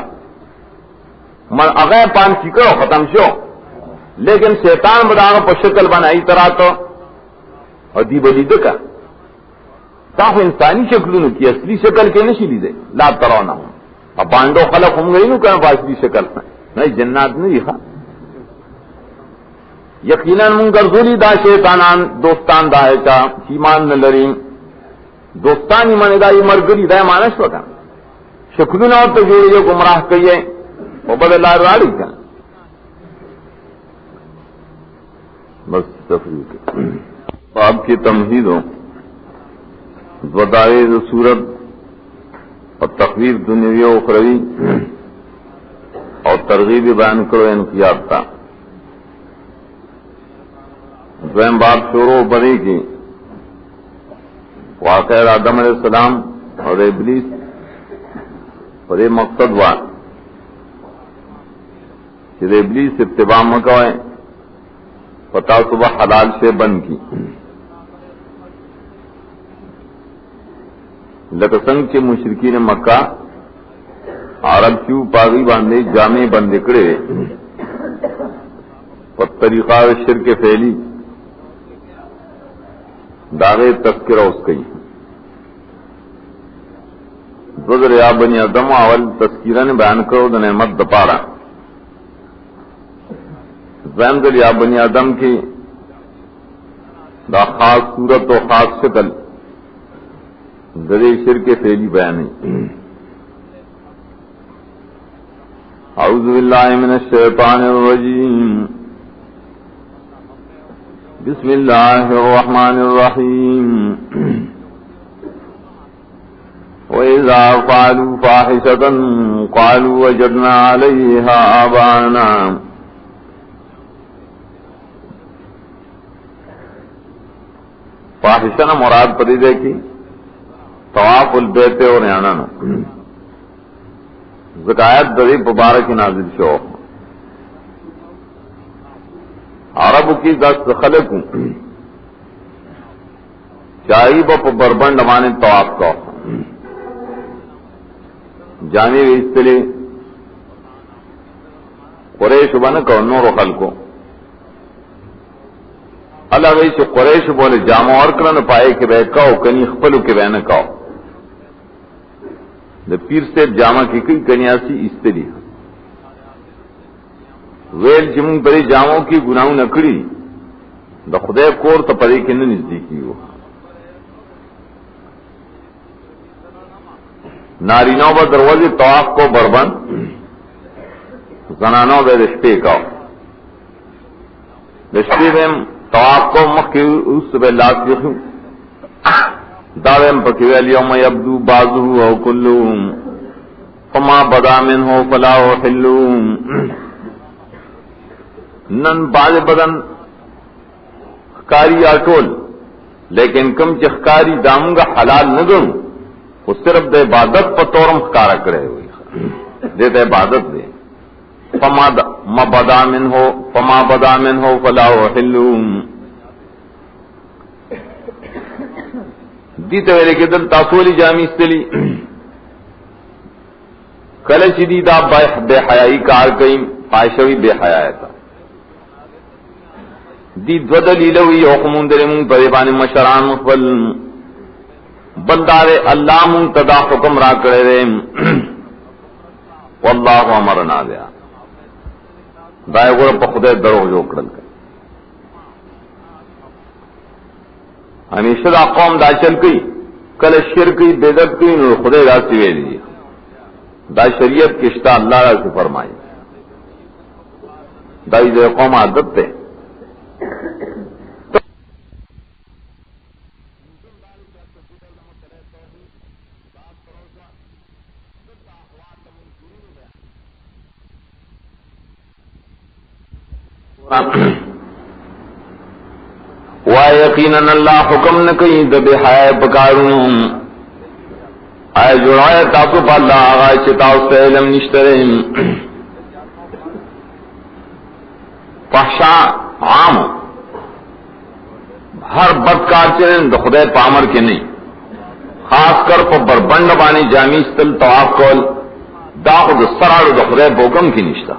من اغیر پان کی کرو ختم شو لیکن شیطان بداغ پر شکل بنائی طرح تو ادیب علی دکا تاخو انسانی شکلوں کی اصلی شکل کے نشی لی دے لا ترو نہ ہوں اب پانڈو خلق ہم گئی نو کرنا اصلی شکل نہیں جنات نہیں دیکھا یقیناً من گرزولی دا شیطانان دوستان دا ہے چا ایمان نہ لرین دوستانی من دا یہ مرگری دا مانش وکا شکلوں نہ تو جوڑی گمراہ کئیے وہ بدل راڑی کا بس تفریح آپ کی تمہید ہو ودائع صورت اور تقریر دنیوی و اخروی اور ترغیب بیان کرو انقیاد تھا دویم بات شروع بری کی واقع آدم علیہ السلام اور ابلیس اور یہ مقصد ہوا کہ ابلیس اتباع مکوائے پتا صبح حلال سے بند کی لکسنگ کے مشرکین مکہ عرب کیوں پاگی باندھے جامع بند اکڑے پر طریقہ شرک پھیلی داغے تذکرہ اس کئی بدر یا بنی آدم اول تذکیرہ نے بیان کرو دا نعمت دپارا زیندل یا بنی آدم کی دا خاص صورت و خاص شکل درے شرک فعلی بیانی اعوذ باللہ من الشیطان الرجیم بسم اللہ الرحمن الرحیم وَإِذَا فَعَلُوا فَاحِشَةً قَالُوا وَجَدْنَا عَلَيْهَا آبَاءَنَا فاحشہ مراد پڑی دے کی طواف البیت اور نیانا زکایت دری مبارک نازل شو عرب کی دست خلق چاہی با پا بربند مانے طواف کا جانے ویستلے قریش بنا کو نور خلقو اللہ وی چھ قریش بولے جامع اور کرن پائے کہ بے کاؤ کنی خپلو کے بے نہ کاؤ دا پیر سے جامع کی کئی کنیاسی استری ویل جمون پری جامعوں کی گناہوں نکڑی دا خدای کور تا پری کی نزدیکی ہو نارینوں با دروازے طواف کو بربند زنانوں بے رشتے کاؤ رشتے بیم طواف کو مخی اس بے لاک دیکھوں دعویم پکیوے اليوم یبدو بازو او کلوم فما بدا من ہو فلا حلوم نن باز بدن خکاری آٹول لیکن کم چخکاری داموں گا حلال نگم وہ صرف دے عبادت پر طورم خکارا کرے ہوئی دے عبادت دے فما بدا من ہو فلا حلوم دیتا ویلے کے دل تاسولی جامی استلی کلچ دی دا بے حیائی کار کئیم فائشوی بے حیائی تا دی دو دلیلوی حکمون در مون پریبان مشران مخبل بندار اللہ مون تدا حکم را کرے ریم واللہ امرنا دیا دائے گورا پا خدای درو جو کرل کر ہمیشہ دا قوم دا چل کئی کل شرکی بیدت کئی نو خدای دا سوے دی دا شریعت کشتا اللہ را سے فرمائی دا دا قوم عادت تے یقیناً اللہ حکم نہ کئی دب حیا پکاروں آئے جڑائے تاسو پا اللہ آغای چتاو سے علم نشترین فحشا عام ہر بدکار چرین دا خدای پامر کے نہیں خاص کر پا بربند بانی جامی استل طواف کول دا خود سرار دا خدای بوکم کی نشتا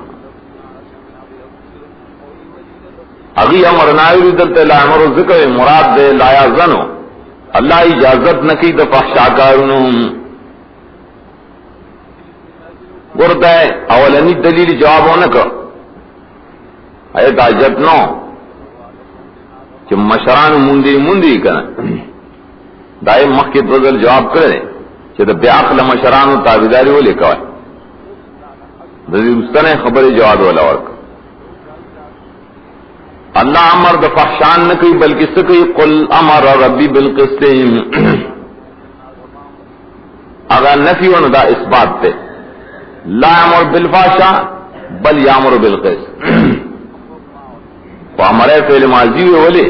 اگی امر نائری دلتے لا امر ذکر مراد دے لایا زنو اللہ اجازت نکی دا فحشا کارنوں گرد ہے اولنی دلیل جواب ہونے کا ایت آجت نو کہ مشران مندی کنا دائی مخی دوزل جواب کرے کہ دا بیاقل مشران و تابداری ہو لکھا ہے دلیل استن خبر جواب والا ورکا اللہ امر دا فحشان نکی بلکہ سکی قل امر ربی بالقسط اگر نفی ون دا اثبات تے لا امر بالفحشاء بل یامر بالقسط تو ہمارے فعل ماضی ہوئے والے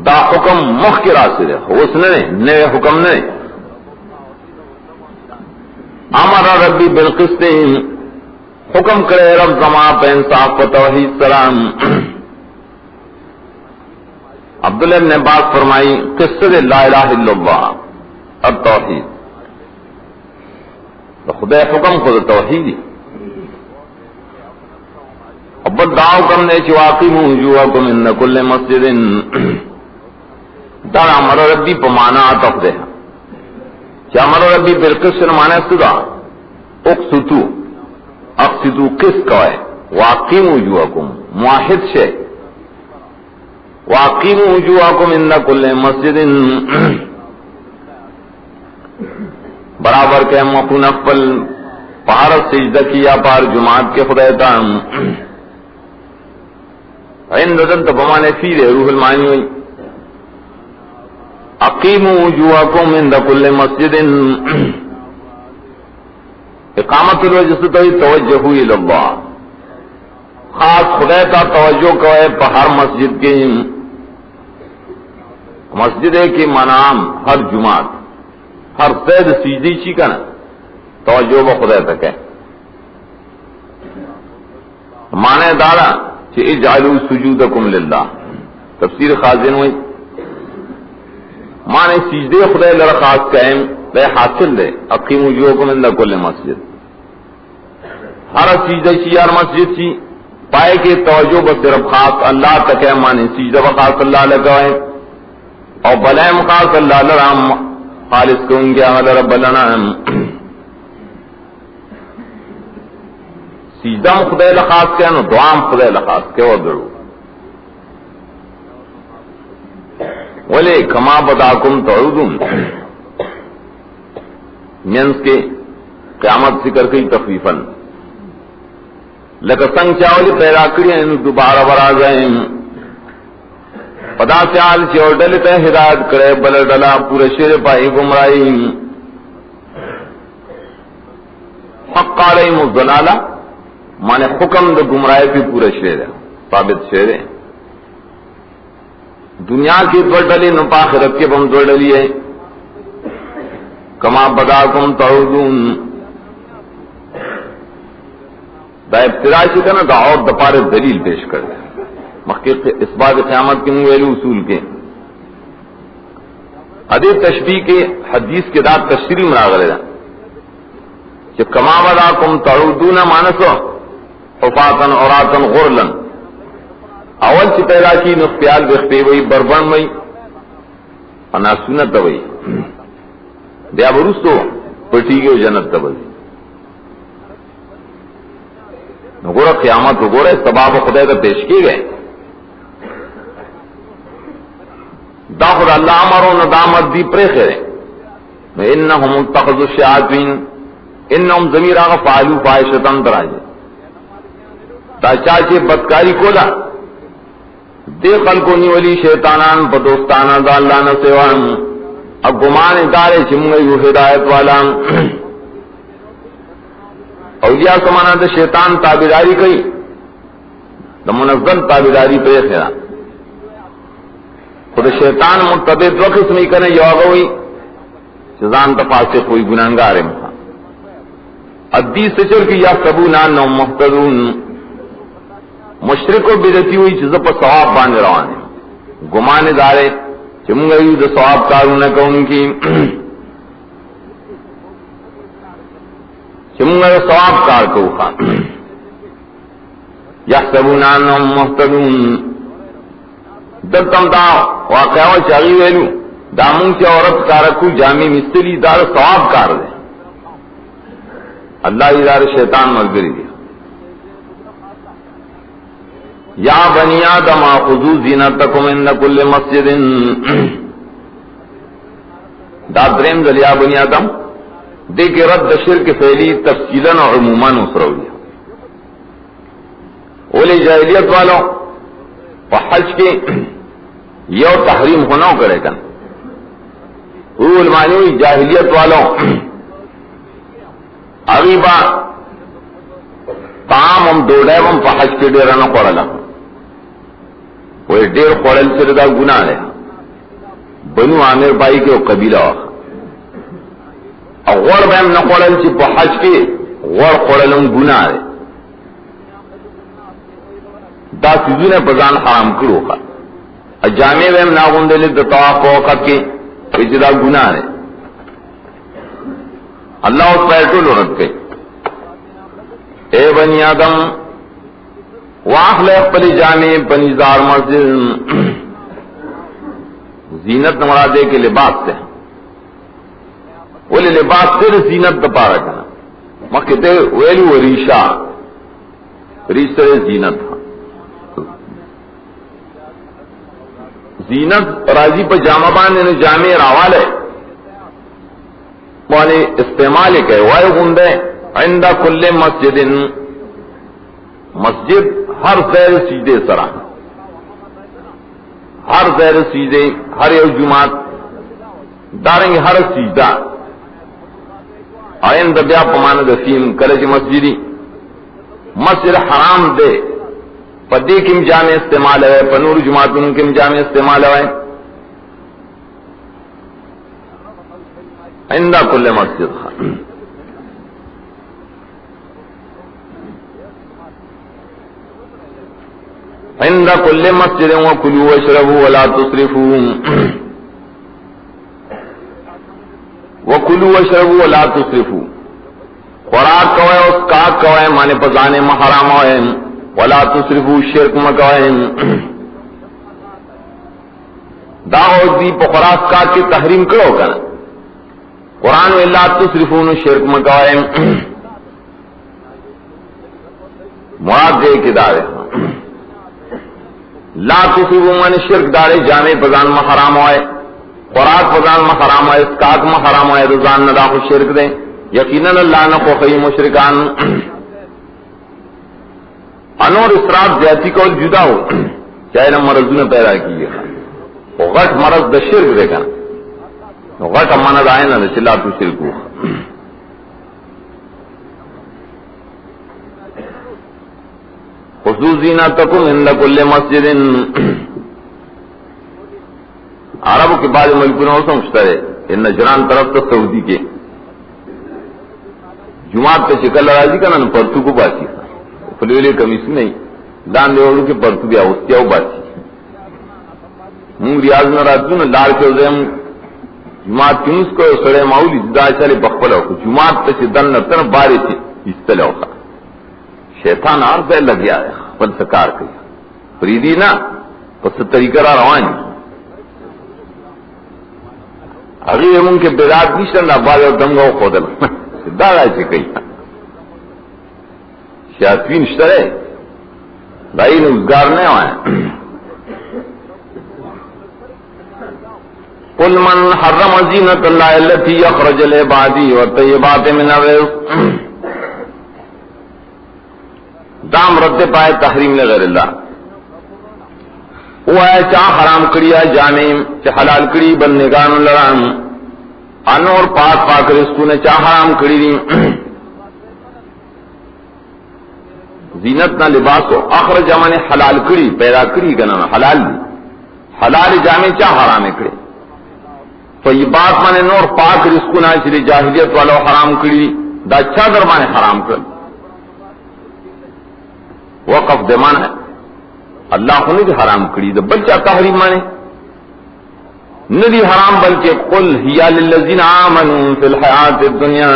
دا حکم مخ کے راستے دے اس نے نئے حکم نے امر ربی بالقسط حکم کرے رب زما پہ انصاف و توحید سلام عبداللہ نے بات فرمائی قصہ لا الہ الا اللہ اب توحید تو خدا حکم خود توحید ابد دعو کرنے چواقیم وجوہکم ان کل مسجد دار امر ربی پمانا عطف دے کیا امر ربی بالقسط مانا استدا اقصدو قسط کا ہے واقیم وجوہکم واحد شے واقیموا وجوہکم ان کل مسجد برابر کے مفون افل پار سجدہ کیا پار جماعت کے خدا تام عند دن بمانے فی رے روح المانی ہوئی اقیموا وجوہکم ان کل مسجد اقامت الوجہ سے توجہ ہوئی اللہ خاص خدا کا توجہ کوئے ہر مسجد کے مسجد کی منام ہر جماعت ہر سید سجدی چی کا نا توجہ وہ خدا تک ہے مانے دارا کہ اجعلوا سجودکم للہ تفسیر خازن ہوئی مانے سجدے خدای لرا خاص قائم لے حاصل دے اقیم وجوہکم عند کل مسجد، ہر سجدہ چی ہر مسجد چی پائے کے توجہ بس صرف خاص اللہ تک ہے، مانے سجدہ خاص اللہ لگائے اور بلائم خاص اللہ لرام خالص کون گیا رب الانام، سجدہ خدای لخاص کے نو دعام خدای لخاص کے وردرو ولی کما بداکم تعودون مینس کے قیامت ذکر کی تخفیفاً لکہ سنگ چاولی پیدا کری ان دوبارہ برازائیں پدا سے آل چاو ڈلتے ہدایت کرے بل ڈلا پورے شیر پائی گمرائی حق علیہم الضلالہ مانے حکم دا گمرائی پی پورے شیر ہے ثابت شیر ہے، دنیا کی دو ڈلی نپا آخرت کے بم دو ڈلی ہے، کما بداکم تعودون دا ابتدا شکا نا دا اور دپار دلیل پیش کر دے مخیق اس بات قیامت کے مویلی اصول کے حدیث تشبیح کے حدیث کے داد تشریح مراغلے دا کہ کما بداکم تعودون مانسو حفاظاً عوراتاً غرلاً اول چی پیدا کی نخیال بختے وئی بربن وئی انا سنت وئی بیا برستو پٹی گئے جنت تبئی نگورا قیامت وگورا سباب خدای تا پیش کی گئے دا خود اللہ امرو ندامت دی پرے خیرے انہم اتخذ الشیاطین انہم ضمیر آغا فعلو فائشتاً تراجے تا چاچے بدکاری کولا دے خلقو نیولی شیطانان پا دوستانا دا اللہ نسیوان اب گمان دارے چمگیو ہدایت والا اولیاء سمانا دا شیطان تابداری کئی دا منزل تابداری پہ خیرا خود شیطان متبع دو قسمی کرنے یوگوئی چزان تفاسق کوئی گناہگار ہے ادی سچر کی یا سبونان نو محتدون مشرک و بدتی ہوئی چیز پر ثواب باندھ روانے گمان دارے چمگیو دا ثواب کارونه کون کی چمگیو ثواب کار کو خان یحسبون انهم مهتدون دلتم دا واقعا چاگی ویلو دامون چا عورت کارکو جامع مستری دار ثواب کار دے اللہ ادار شیطان ملگری دیا یا بنی آدم خذوا زینتکم عند کل مسجد دا دریم دل یا بنی آدم دیکھ رد شرک فعلی تفصیلا اور عموما اسرو دیا اولی جاہلیت والوں حج کے یو تحریم ہونا کرے کن علمانی جاہلیت والوں اغیبا تام ہم دوڑے ہم حج کے ڈیرا نہ پڑلا وہ ڈیر پڑل سے دا گناہ ہے بنو عامر بائی کے وہ قبیلہ اور غور بہم نہ پڑل سے حج کے غور پڑل گناہ ہے دا سیزو نے بزان حرام کرو کا جامع ویم ناغندے لے طواف وقت کے اجدا گناہ ہے اللہ اس پیٹو لڑت کے اے بنی آدم واخل اپلی جامع بنیزار مسجد زینت نمرا دے کے لباس سے بولے لباس سے زینت دپا رکھنا مکتے ویلو ریشا ریشتر زینت زینت راضی پہ جامع باندھنے جامع راوال ہے وانے استعمال ہے وائے گندے عند کل مسجد مسجد ہر زیر سیدے سرا ہر زیر سیدے ہر یو جماعت دارنگ ہر سیدہ آئند بیا پمان دفیم کلج مسجدی مسجد حرام دے پدی کم جامع استعمال ہے پنور جماعتوں کم جامع استعمال ہے عند کل مسجد عند کل مسجد وکلوا واشربوا ولا تسرفوا وکلوا واشربوا ولا تسرفوا، خوراک کوئے اس کاک کوئے مانے پزانے محرام ہوئے، ولا تسرفوا شرک مکوئے. داؤ دی پا خوراک کاک کی تحریم کرو کنا، قرآن میں لا تسرفون شرک مکوئے مراد دے کے دارے. لا تسرفون من شرک دارے جامع پزان محرام ہوئے، خوراک پزان محرام ہوئے، اسکاک محرام ہوئے، رضان نداخو شرک دیں. یقیناً اللہ نقو خی مشرکان. انور اسراف زیادتی کو جدا ہو چاہے نہ مرض نے پیدا کیے، غٹ مرض دا شرک دیکھا، غٹ امانت آئے نا لا تو شرک ہو. خصوص زینتکم عند کل مسجد. عربوں کے بعد ملکوں نے سمجھتا ہے ان نجران طرف تو سعودی کے جماعت پہ شکل راضی کا نا پرتو کو باسی فلیولے کمیسی نہیں دان دیوڑو کے پرتو بھی آوستیا ہو باسی مونگ ریاض میں راجو نا لار کے وزیم جماعت کنس کو سڑے ماؤلی دا چلے بخبلا ہو جماعت پہ سے دن نتن بارے تھے اس طلع ہوخا شیطان آر دے لگیا ہے پل سکار کئی فریدی نا پس طریقہ را روانی اگر مونگ کے بیداد نیشتن نا بارے اور دمگا ہو خودل دادا سے کئی شیاطین اشترے بھائی روزگار نہیں ہوئے. قل من حرم زینت اللہ التی اخرج لعبادی والطیبات من الرزق. دام رد پائے تحریم لغیر اللہ. وہ ہے چاہ حرام کری ہے جانے چاہ حلال کری بندگان لرام انور پاک پاک رزقو نے چاہ حرام کری دی. زینت نہ لباس ہو اخرج جامع حلال کری پیدا کری گنا حلال دی حلال جامع چاہ حرام کری. تو یہ بات مانے نور پاک رزقو نہ چلی جاہلیت والو حرام کری دا اچھا درمانے حرام کر. وقف دمان ہے اللہ نے جو حرام کری دا بلچہ تحریم مانے ندی حرام بلکہ قل ہی للذین آمنوا فی الحیات الدنیا.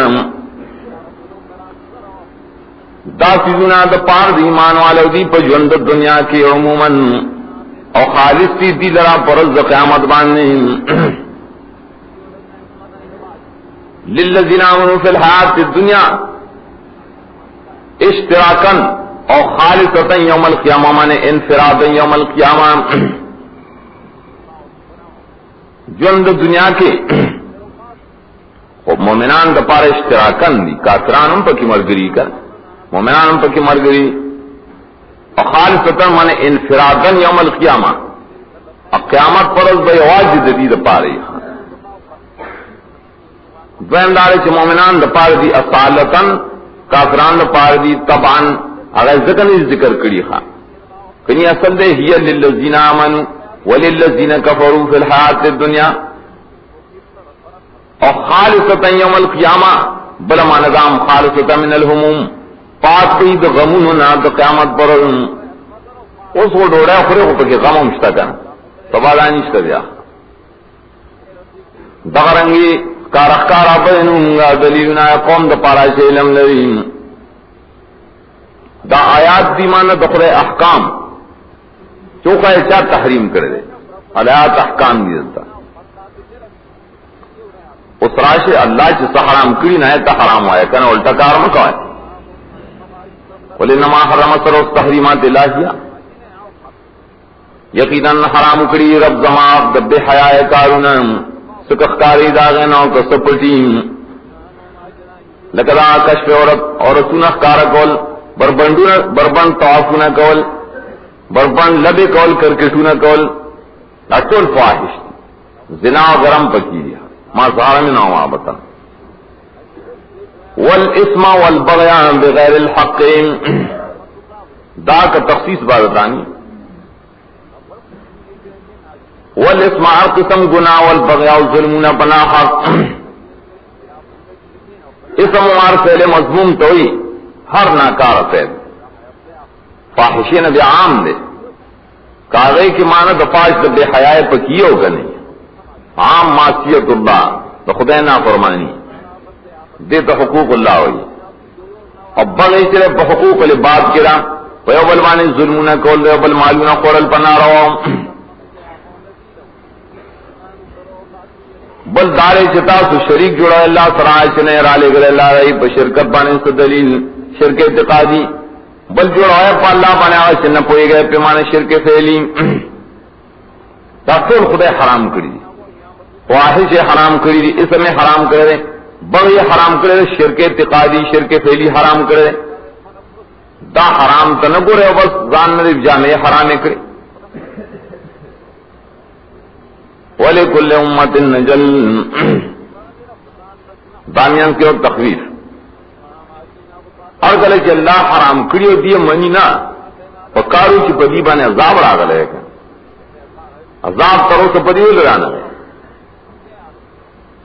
دا سیزنا دا پار دی ایمان والو دی پا جوند دنیا کی عموماً او خالص تی دی لرا پرز قیامت باننے. للذین آمنوا فی الحیات الدنیا اشتراکن او خالصتا یوم القیامہ مانے انفرادا یوم القیامہ جوند دنیا کے مومنان دا پار اشتراکن دی کافران ہم پکی مرگری کر مومنان ہم پکی مرگری او خالصتا مانے انفرادن یوم القیامہ قیامت پرز بے آواز دی دا پاری دویم دارے چھ مومنان دا پار دی اصالتن کافران دا پار دی طبعا اگر ذکر کری خواہ کنی اصل دے ہی للذین آمنوا وللذین کفروا فی الحیات الدنیا اور خالصتا یوم القیامہ بلما نظام خالصتا من الہموم پاک بھی دا غموننا دا قیامت پر اس کو ڈوڑا خورے کو پکی غم مشتا کن تبادانی شتا دیا دغرنگی کارخکارا بینونگا دلیلنا قوم دا پارا شیلم لرین. دا آیات دی مانا دخل احکام چوکا چاہ تحریم کر دے آیات احکام دی دیتا اس راش اللہ چیسا حرام کری نہ تا حرام ہوئے کنا الٹا کار مکوئے وَلِنَّمَا حَرَّمَ سَرَ التَّحْرِيمَاتِ الْإِلَٰهِيَّةِ یقیناً حرام کری رب زمان دب حیاء کارونا سکخکاری داغینا کسپٹیم لکدا کشف اور سنخ کارکول بربند طوافونا کول بربند لبے کول کرکٹونا کول اچول فواحش زنا و غرم پکی دیا ما ظہر من آوا بتا والاسم والبغیان بغیر الحق دا کا تخصیص بارتانی والاسم ہر قسم گناہ والبغیان ظلمنا بنا حق اسم مار فعل مضموم توئی ہر ناکار فعل فاحشی نبی عام دے کاغی کی معنی دفاش دب حیاء پکیو کا نہیں عام معصیت اللہ تو خدا نافرمانی دے تو حقوق اللہ ہوئی. اور بغی چلے بحقوق العباد کرا ویوبل مانی ظلمون کول ویوبل مالون قرل پنا روا بل دارے چتا سو شریک جوڑا اللہ سرائے چنے رالے گلے اللہ رئی بشرکت بانے سے دلیل شرک اعتقادی بل جوڑا ہے پا اللہ بانے آوے چنہ پوئے گئے پیمانے شرک فعلی تاکتول خدا حرام کری دی واحش حرام کری دی اس میں حرام کرے بغی حرام کرے شرک اعتقادی شرک فعلی حرام کرے دا حرام تنگو رہے بس زان ندیب جامعے حرام کرے وَلِكُلِّ أُمَّةٍ نَجَلٍ دامیان کے اور تخویف اور گلے کہ اللہ حرام کریو دیئے منی نا وکارو چی پدی بانے عذاب را گلے کہ عذاب کرو سے پدی ہو لگانا ہے.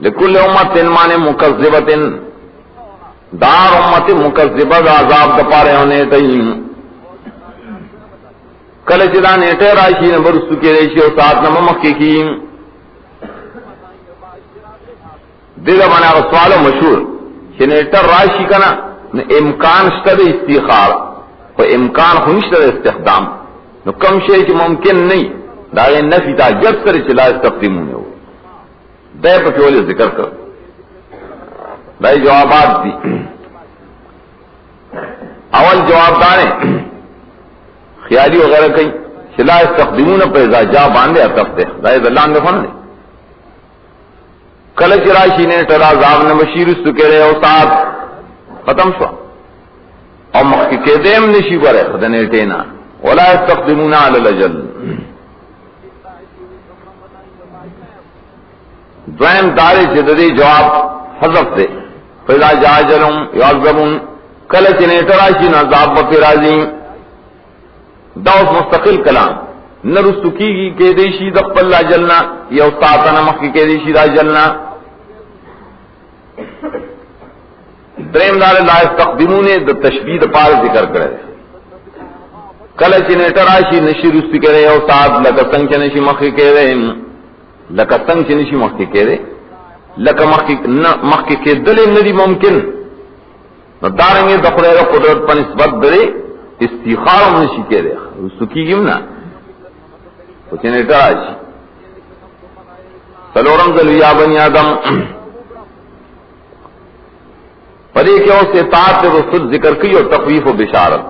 لِكُلِّ أُمَّةٍ مانے مُكَذِّبَةٍ دار امت مکذبہ عذاب دپارے ہونے تئیم کل چدا نیٹے راشی نمبر سکے ریشی اور ساتھ نمہ مکی کی دل بنا سوال مشہور کہ نیٹر راشی کنا امکان شتر استخار و امکان خنشتر استخدام نو کم شے کہ ممکن نہیں داغے نفی تا جب سر چلا استقدیمون ہو دے پکیولے ذکر کر بھائی جوابات دی. اول جواب دانے خیالی وغیرہ کئی چلا استخدمون پر اذا جا باندے اتفتے دائے دلان دے فن نہیں کلچ راشی نے ٹلا عذاب نے مشیر سکے رہے اور ساتھ ختم شو اور مخی کے دیم نشی برے خدنے ٹینا ولا استخدمون علی الجل. دویم دارے چددی جواب حذف دے فیضا جاجرم یعذبون کلچ نے ٹراشی نہ عذاب بپی راضی دوس مستقل کلام نرستو کی گی کہ دیشی دقبل لا جلنا یا استاتا نمخ کی کہ دیشی دا جلنا. درم دار لا استقدمون دا تشبید پار ذکر کرے کلچ نے ٹراشی نشی رستی کرے یا استاد لکا سنگ چنشی مخی کرے لکا سنگ چنشی مخی کرے لکا مخی کے دل ندی ممکن دارنگے دخلے رو قدرت پر نسبت درے استخار نشی کرے رسکی گیم نا تو چنے ٹراشی سلورم ذلویا بنی آدم پدے کہ اس اطاعت رسول ذکر کی اور تخویف و بشارت.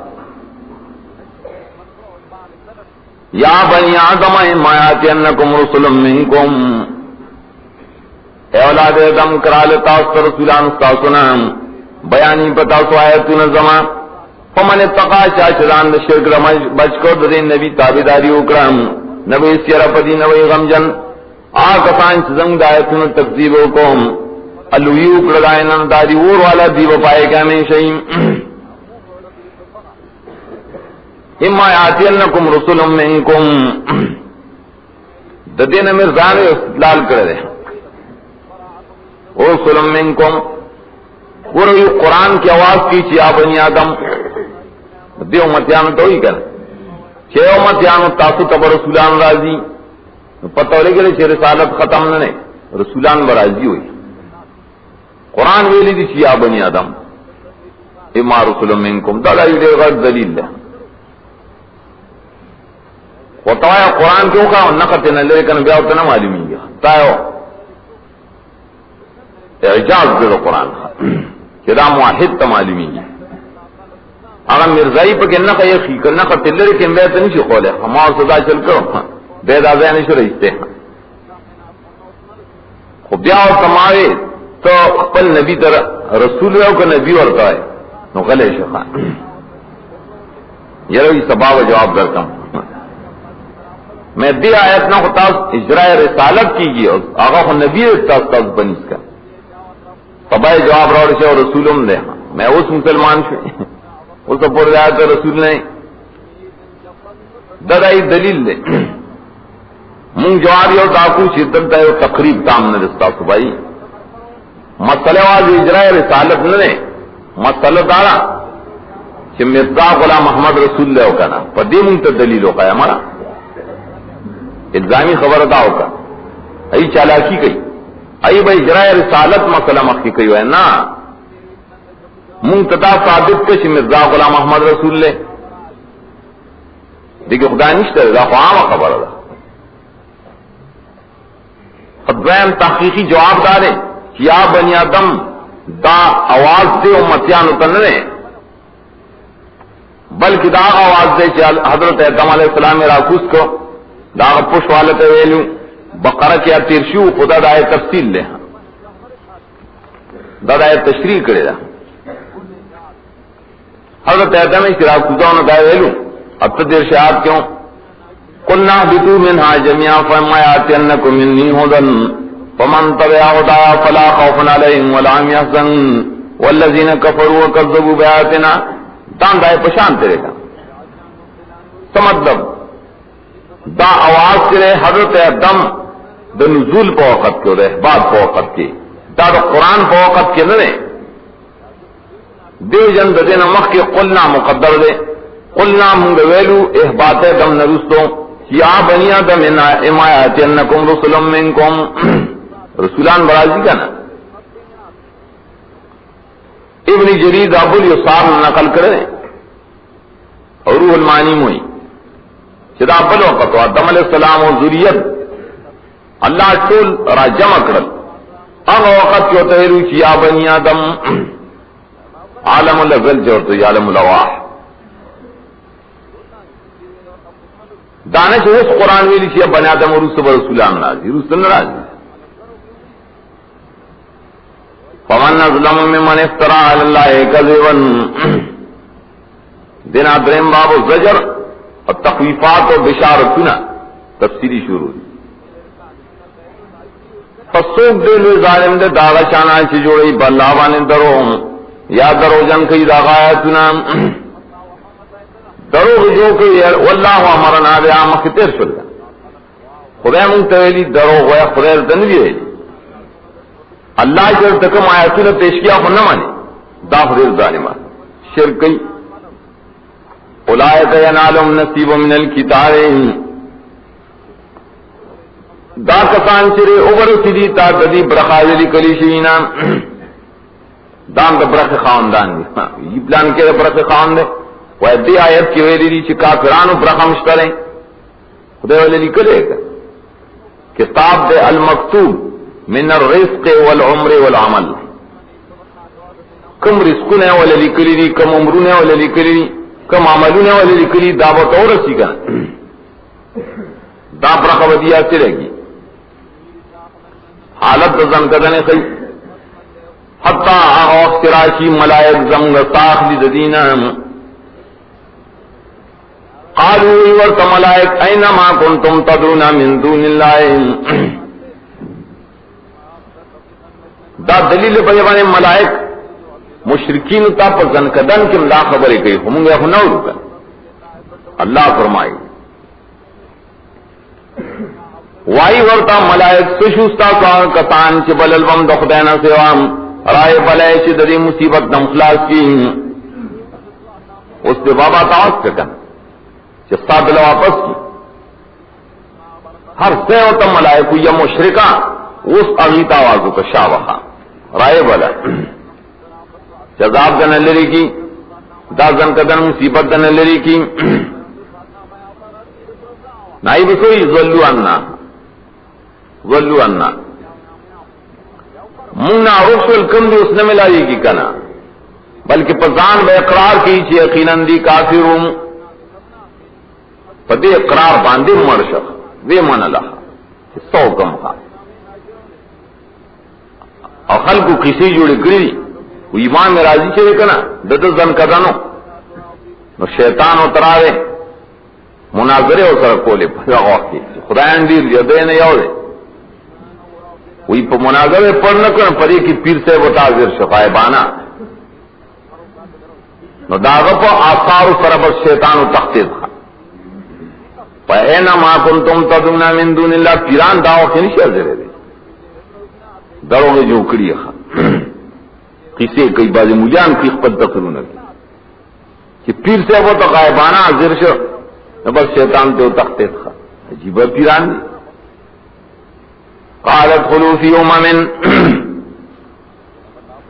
یا بنی آدم اما یاتینکم رسل منکم اے اولاد آدم کرالتا اس رسولان استاسنا بیانی پتا سو آیتون زمان فمن اتقا چاچدان شرک رمج بچ کو دین نبی تابداری اکرام نبی سیرہ پدی نبی غمجن آکسان چزنگ دایتون تکذیبو کوم الویو کردائنان داری اور والا دیو پائے گا میں شئیم اما یاتینکم رسول منکم ددین مرزان استدلال کردے رسول منکم قرآن قرآن کی آواز کی چیا بنی آدم دی امتیان تو ہی کر چھ امتیان تاسو تب رسولان راضی پتہ لے گئے چھ رسالت ختم نہ رسولان براضی ہوئی قرآن ویلی دی چیا بنی آدم اما رسول منکم دادا یہ غیر دلیل ہے وتوایا قرآن کیوں کہا نقط نہ لیکن بیا اتنا معلوم ہی تایو اعجاز دے قرآن کہ دا واحد تمالمی اگر مرزائی پہ کہ نقا یہ خیکر نقا تلر کے بیت نہیں قول ہے ہمار صدا چل کر بید آزائن شو رہتے ہیں خب بیا اور تمہارے تو اپل نبی تر رسول ہے کہ نبی ورتا ہے نو غلے شخان یہ روی سباب جواب کرتا ہوں میں دی آیت نہ ہوتا اجراء رسالت کیجیے آغا خو نبی استاذ بنیس کا سبائے جواب روڑ سے اور رسولم دے میں اس مسلمان شو اس پر آیت رسول نے ددائی دلیل دے مونگ جواب یو داکو شدت ہے تقریب کام نہ رستا سبائی مسئلہ واضح اجراء رسالت نہ مسئلہ دارا کہ مرزا غلام محمد رسول اللہ کا نا پدی مونگ دلیل ہوگا ہمارا الزامی خبر ادا ہوگا ای چالاکی گئی ای با اجراء رسالت مسئلہ مخی کئی ہے نا منتدا ثابت کش مرزا غلام احمد رسول لے دیکھیں خدا نشتہ دا خواہاں خبر دا خدوین تحقیقی جواب دارے کیا بنی آدم دا آواز دے امتیان اتننے بلکہ دا آواز دے حضرت آدم علیہ السلام راکوس کو دا پوش والتے ویلو بقرہ کیا تیرشیو خدا دا تفصیل لے دا تشریح کرے دا حضرت آدم راکوسوں نے دا ویلو اب تو دیر شہاد کیوں قلنا اهبطوا منها جميعا فإما يأتينكم مني هدى فمن تبع هدايا فلا خوف عليهم ولا هم يحزنون والذين كفروا وكذبوا بآياتنا دان دائے پشان تیرے کا تو مطلب دا آواز تیرے حضرت آدم دا نزول پا وقت کے دا احباب پا وقت کے دا قرآن پا وقت کے نہ دیو جن دا دینا مخ کے قلنا مقدر دے قلنا منگ ویلو احبات دم نرستو یا بنی آدم اما یاتینکم رسل منکم رسولان برازی کا نا ابن جرید ابو الیسار نقل کرے اور روح المعانی موئی چدا بل وقت آدم علیہ السلام و ذریت اللہ ٹول را جمع کرل اغا وقت کیوں تحیرو چی یا بنی آدم عالم الازل جورتو یا عالم الواح دانے سے اس قرآن میں لکھیا بنی آدم اور رسول رسولان نازی رسول نازی فمن ظلم ممن افترا علی اللہ کذبا دینا درہم باب و زجر اور تخویفات و بشارتنا تفسیری شروع فسوک دے لئے ظالم دے داغا چانا چی جوڑی بلاوانے درو یا درو جن کئی داغا آیتنا دروغ جو کہ واللہ امرنا بیا مختیر شلگا خدای منتویلی دروغ ویا خدای رتنوی ہے اللہ جل تکم آیتون پیش کیا خود نہ مانے دا خدای ظالمان شرکی اولائک ینالهم نصیب من الکتاب دا کسان چرے اوبر سیدی تا تدی برخاویلی کلیشینا دام دا برخ خاندان دی یہ پلان کے برخ خاندان دے ویدی آیت کی ویلی دی چی کافرانو برخمشتریں خدای والی لکلے گا کتاب دے المکتوب من الرزق والعمر والعمل کم رزقنے والی لکلی دی کم عمرنے والی لکلی دی کم عملنے والی لکلی دعوت اور رسی گا دا برخوادیہ سے رہ گی حالت دزن کدنے خی حتی آغا اختراشی ملائک زمگ ساخ لی ددینہ قالوا ورت ملائک اینما کنتم تدعون من دون اللہ دا دلیل بیان ملائک مشرکین تا پر زنکدن کم لا خبریں کئی ہم گے ہنور کا اللہ فرمائی وائی ورتا ملائک سشوستا سوان کسان چی بللبم دخدینا سوام رائے بلائے چی دری مصیبت نمخلاص کی اس سے بابا تاوز ککن چستا دل واپس کی ہر سے ہوتا ملائکو یا مشرکہ اس اغیت آوازو کا شاوخا رائے بلا جذاب دن لری کی دا زن کدن مصیبت دن لری کی نائی بسوئی ظلو اننا مننا رسول کم دی اس نے ملائی کی کنا بلکہ پزان بے اقرار کی چی یقیناً دی کافرون پدے اقرار باندے مرشق وے من اللہ سو کم خواہ اور خلق کو کسی جوڑے گری وہ ایمان میں راضی چلے کنا دد زن کدنو نو شیطان و تراوے مناظرے اور سر کولے پھر وقتی خدایان دیر جدے نے یو دے وہی پہ مناظرے پڑھ نہ کرن پری کی پیر سے بتاظر شفائبانہ نو داغا پا آثار سر بس شیطان و تختید خواہ فَأَيْنَمَا كُنْتُمْ تَدْعُونَ مِن دُونِ اللَّهِ پیران دعوی کے نہیں شرزے رہے دروں میں جو کری خواہ کسی کئی بازی مجان کی خپت تقرون کی کہ پیر سے وہ تو غائبانہ حضر شو بس شیطان تے تختید خواہ عجیبہ پیران دی قالت خلوا فی امم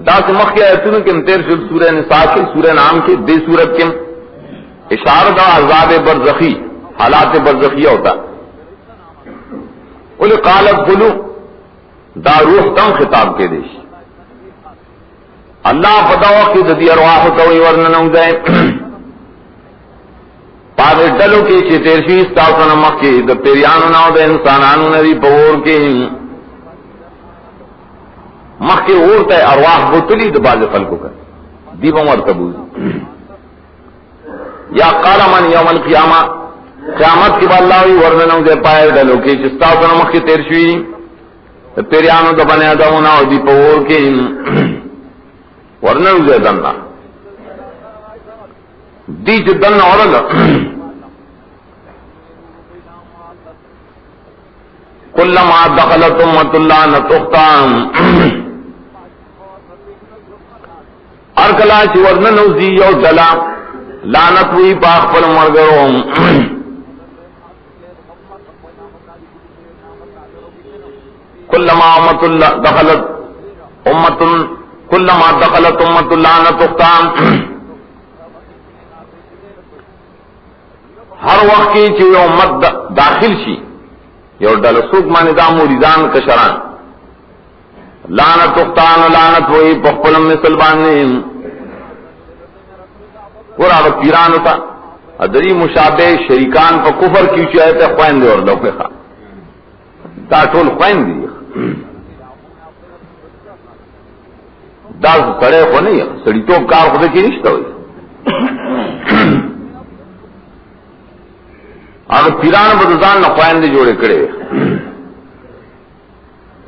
دا سے مخی آیتون کے تیر شد سورہ نساء کے سورہ نام کے دے سورت کے اشارہ دا عذاب برزخی حالات برزخیہ ہوتا بولے قالت خلو دا روح تم خطاب کے دیش اللہ پتاو کی ددی ارواح ہوتاوی ورننو جائے پاگے ڈلو کے چی تیرشی ستاوتن مخی دا پیریانو ناو دا انسانانو ندی پور کے مخی اورتا ہے ارواح بوتلی دا باز خلقو کر دیبا مرتبوز یا قال من یوم القیامہ قیامت کی باللہوی ورننو دے پائے ڈلو کے چی ستاوتن مخی تیرشی دا پیریانو دا بنی اداو ناو دی پور کے ورننو دے دننا دی چی دن عرل کلما دخلت امت اللہ نتختام ارکلا چی ورننو زی یو ڈلا لعنت وی پاک پر مرگروں کلما دخلت امت اللہ نتختام ہر وقت کی چی یو امت داخل شی یو ڈل سوک مانی دا موریدان کشران لعنت اختان لعنت وہی پخپلم مثل باننے پورا وقت پیران ہوتا ادری مشابہ شریکان پا کفر کیوں چاہے تے خوین دے اور لوکے خواہ دا ٹول خوین دی دا سڑے خو نہیں سڑی توب کار خودے کی نشتا ہوئی اور پیران بدزان نخوائن دے جوڑے کرے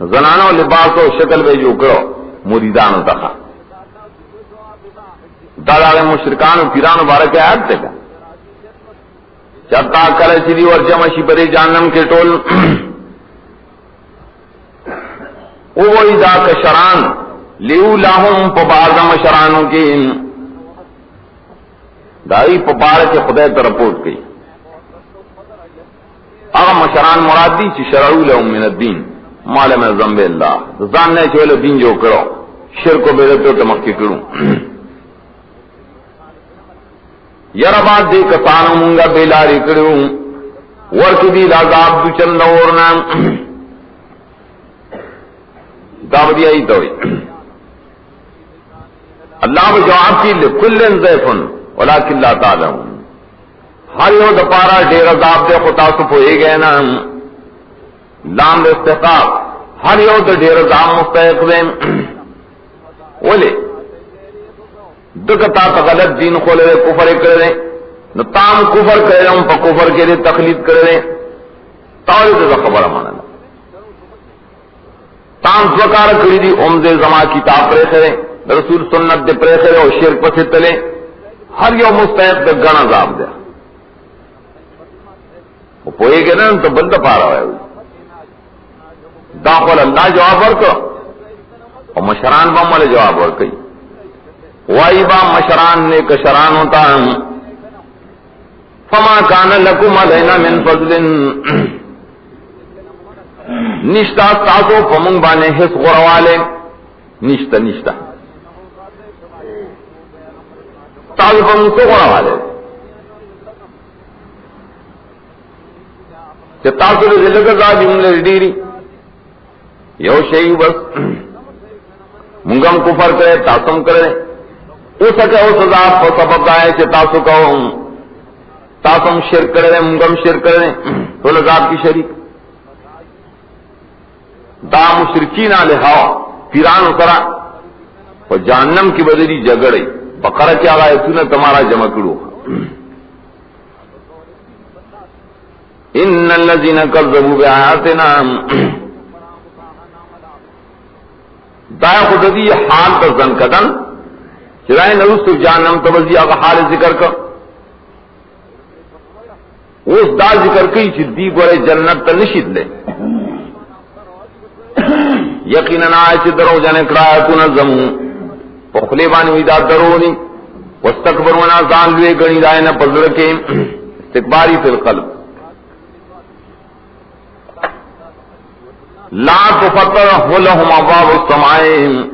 زنانو لباس و شکل بے جو کرو مریدانو تخا دادا مشرکان و پیران بارک آیات تے کا چرتا کرے چلی ورجمشی برے جانم کے ٹول اوہی دا کشران لیو لاہم پباردم شرانوں کی دائی پبار کے خدای تا رپورٹ کی اگر مشران مرادی چی شرعو لهم من الدین معلم ذنب اللہ زاننے چولے دین جو کرو شرک و بیدتو تمکی کروں یرباد دے کسانو منگا بیلاری کروں ورکی دی لازاب دو چند ورنا دعوت آئی دوئی اللہ جواب کی لکل ضیفن ولکن لا تعلمون ہر یو دپارا ڈیر عذاب دے خطا سپو ہی گئے نا لام دے استحقاق ہر یو دا ڈیر عذاب مستحق دے ولی دکتا تا غلط دین کھولے دے کفر کرے نو تام کفر کرے ہم پا کفر کے دے تقلید کرے تاوری دے خبر مانا تام زکار کری دی امز زما کتاب پرے کرے رسول سنت دے پرے کرے اور شرک پسے تلے ہر یو مستحق دے گن عذاب دے وہ پوئے گے نا تو بند پا رہا ہے داخل اللہ جواب ورکو اور مشران بام والے جواب ورکی وائی با مشران نے کشران ہوتا فما کان لکم علینا من فضل نشتا تاسو فمنگ بانے حس غروالے نشتا تاسو فمنگ سو غروالے کہ تاسو لے لگا جملے ڈیری یو شئی بس منگم کفر کرے تاسم کرے او سکے او سزا سبب دائے کہ تاسو کہو تاسم شرک کرے منگم شرک کرے تو لذاب کی شریک دا مشرکین علیہا پیران اترا اور جہنم کی بدری جگڑی بقرہ کیا آگا تو نے تمہارا جمع کرو ان الذين كذبوا بآياتنا دائیں خودی حال پر زن کدن چرائے نرس جہنم تبزی آگا حال ذکر کر اس دا ذکر کئی چدی گورے جنت تا نشید لے یقیناً آئے چی درو جانے کرایتو نظمو پخلے بانی ہوئی دا درونی واستکبرونا زان لوے گنی دائنا پزرکے استکباری فی القلب لا تفتح لهم ابواب السماء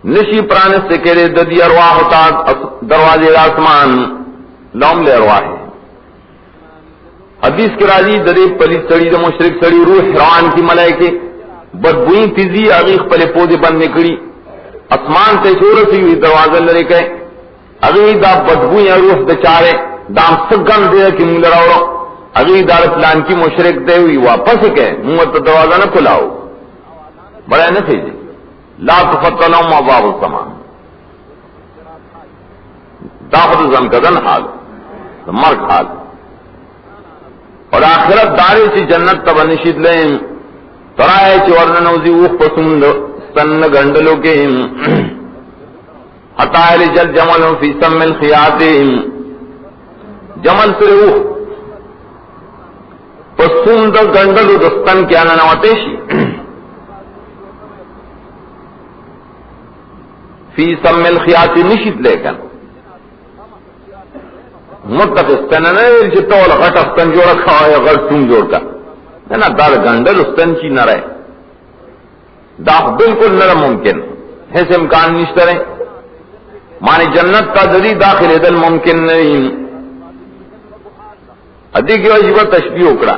نشی پرانے سے کہے ددی ارواح ہوتا دروازے آسمان لوم لے ارواح حدیث کے راضی ددی پلی سڑی د مشرک سڑی روح حیران کی ملائکے بدبوئی تیزی اغیق پلے پودے بند نکڑی اسمان سے شور سی ہوئی دروازہ لڑے کہ اگی دا بدبوئی روح دچارے دام سگن دے کہ منہ لڑاؤ اگی دار پلان کی مشرک دے ہوئی واپس کہ منہ تو دروازہ نہ کھلاؤ بڑا نہ تھے جی لا تفتح لهم ابواب السماء داخل زنکدن حال مرگ حال اور آخرت دارے سے جنت تب نشید لیں ترائے چی ورن نوزی اوخ پسند سن گنڈلو کے حتائل جل جمل فی سم الخیات جمل سے اوخ پسند گنڈلو دستن کیا ننواتیشی فی سم الخیات نشید لے کن متفستن نہیں جتا والا غٹ استن جو رکھا ہے غٹ سون جوڑ کا نا دار گنڈل استن چی نہ رہے داخ بالکل نہ ممکن ہے سے امکان نشتر ہے مانی جنت کا دری داخل دل ممکن نہیں ادھی کی وجہ تشبیہ اکڑا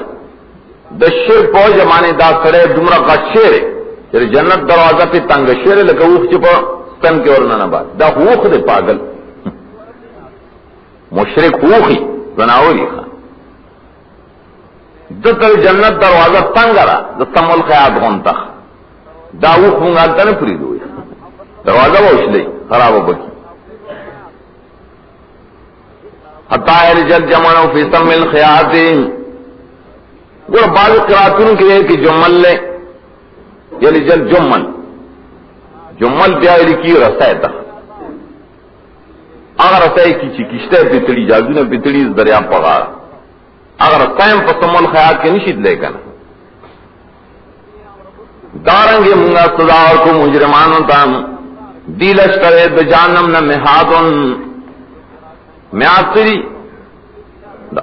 دشیر پوج مانی دا کھڑے دمرا کا شیر ہے جنت دروازہ پہ تنگ شیر لکا اوخ چپا ستن کے اور نہ بات دا اوخ دے پاگل مشرک اوخی زناوری خان دتر جنت دروازہ تنگ رہا دستم الخیات غن تخ دا اوخ منگالتا نے پرید ہوئی دروازہ وہ اشلی خراب و بکی حتی رجل جمعنو فی سم الخیات وہ بعض قراتون کے کہ جمل لے یعنی جل جمل بیا لکی رسائے تخ اگر رسائے کی کشتے پتڑی جادو نے پتڑی دریا پغارا اگر رسائم پسم الخیات کے نشید لے کن دارنگی منگا صداور کو مجرمانوں تام دیلش کرے بجانم نہ محادن میاتری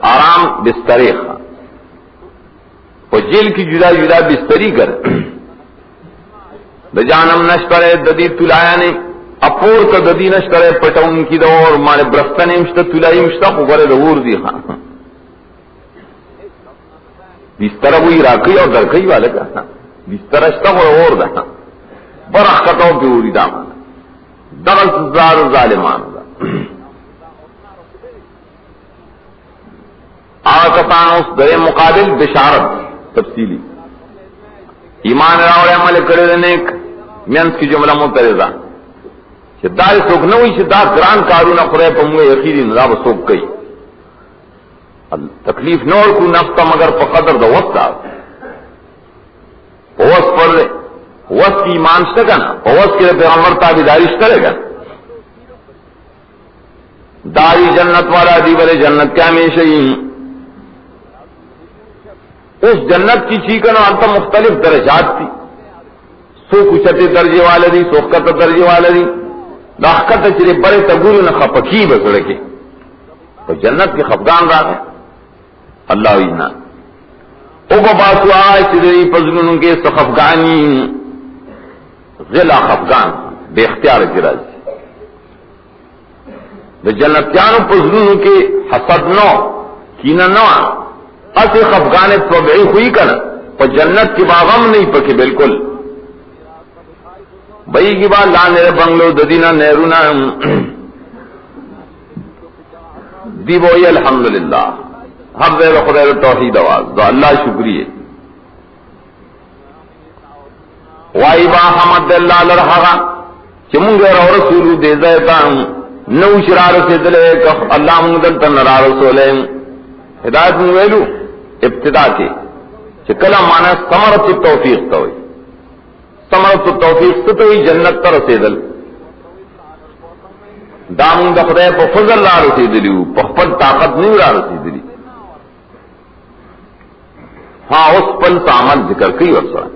آرام بستری خواہ و جیل کی جدا جدا بستری کر بجانم نشکرے ددی تلایا نے اپور کا ددی نشکرے پٹون کی دور مارے برستن مشتا تلائی مشتا پکرے دور دی خان بستر وہی راکی اور درکئی والے کا بستر اشتا وہ اور دا برخ کتاو پی اوری دامان دغل زار ظالمان دا آکتان اس در مقابل بشارت تفصیلی ایمان راوڑے عمل کرے نیک مینس کی جملہ مترزہ دار سوک نہ ہوئی دا گران کارونا خدای پا مو یقینی ندا با سوک کئی تکلیف نور کو نفتا مگر پا قدر دا وقت دا پا وقت پر لے وقت کی ایمان شتا کنا پا وقت کے پیغمبر تابی داریش کرے گا داری جنت والا دی بلے جنت کیا میشئی اس جنت کی چیکنو انتا مختلف درجات تھی سو کچھتے درجے والے دی سوکت درجے والے دی لاحقت چرے بڑے تگوری نہ خپکی بسڑکے تو جنت کی خفگان را ہے اللہ وینا او کو باسو آئے چدری پزنوں کے سخفگانی غلا خفگان بے اختیار جراج تو جنتیانو پزنوں کے حسد نو کینہ نو اسی خفگان طبعی ہوئی کر پر جنت کی باغم نہیں پکے بالکل بئی کی بات لا نیرے بنگلو ددینا نیرونا دی بوئی الحمدللہ ہم دے خدای توحید آواز دو اللہ شکریہ وائی با حمد اللہ لرحا چمونگے رو رسولو دے زیتا نو شرار سے دلے کف اللہ مندلتا نرا رسولے ہدایت مویلو ابتدا کے چکلا مانا ثمرت التوفیق تا ہوئی ثمرت التوفیق تو ہوئی جنت تا رسیدل دامن دا خدای پا فضل لا رسیدلیو پا خپل طاقت نہیں لا رسیدلی ہاں اس پل تعمل ذکر کئی ورسا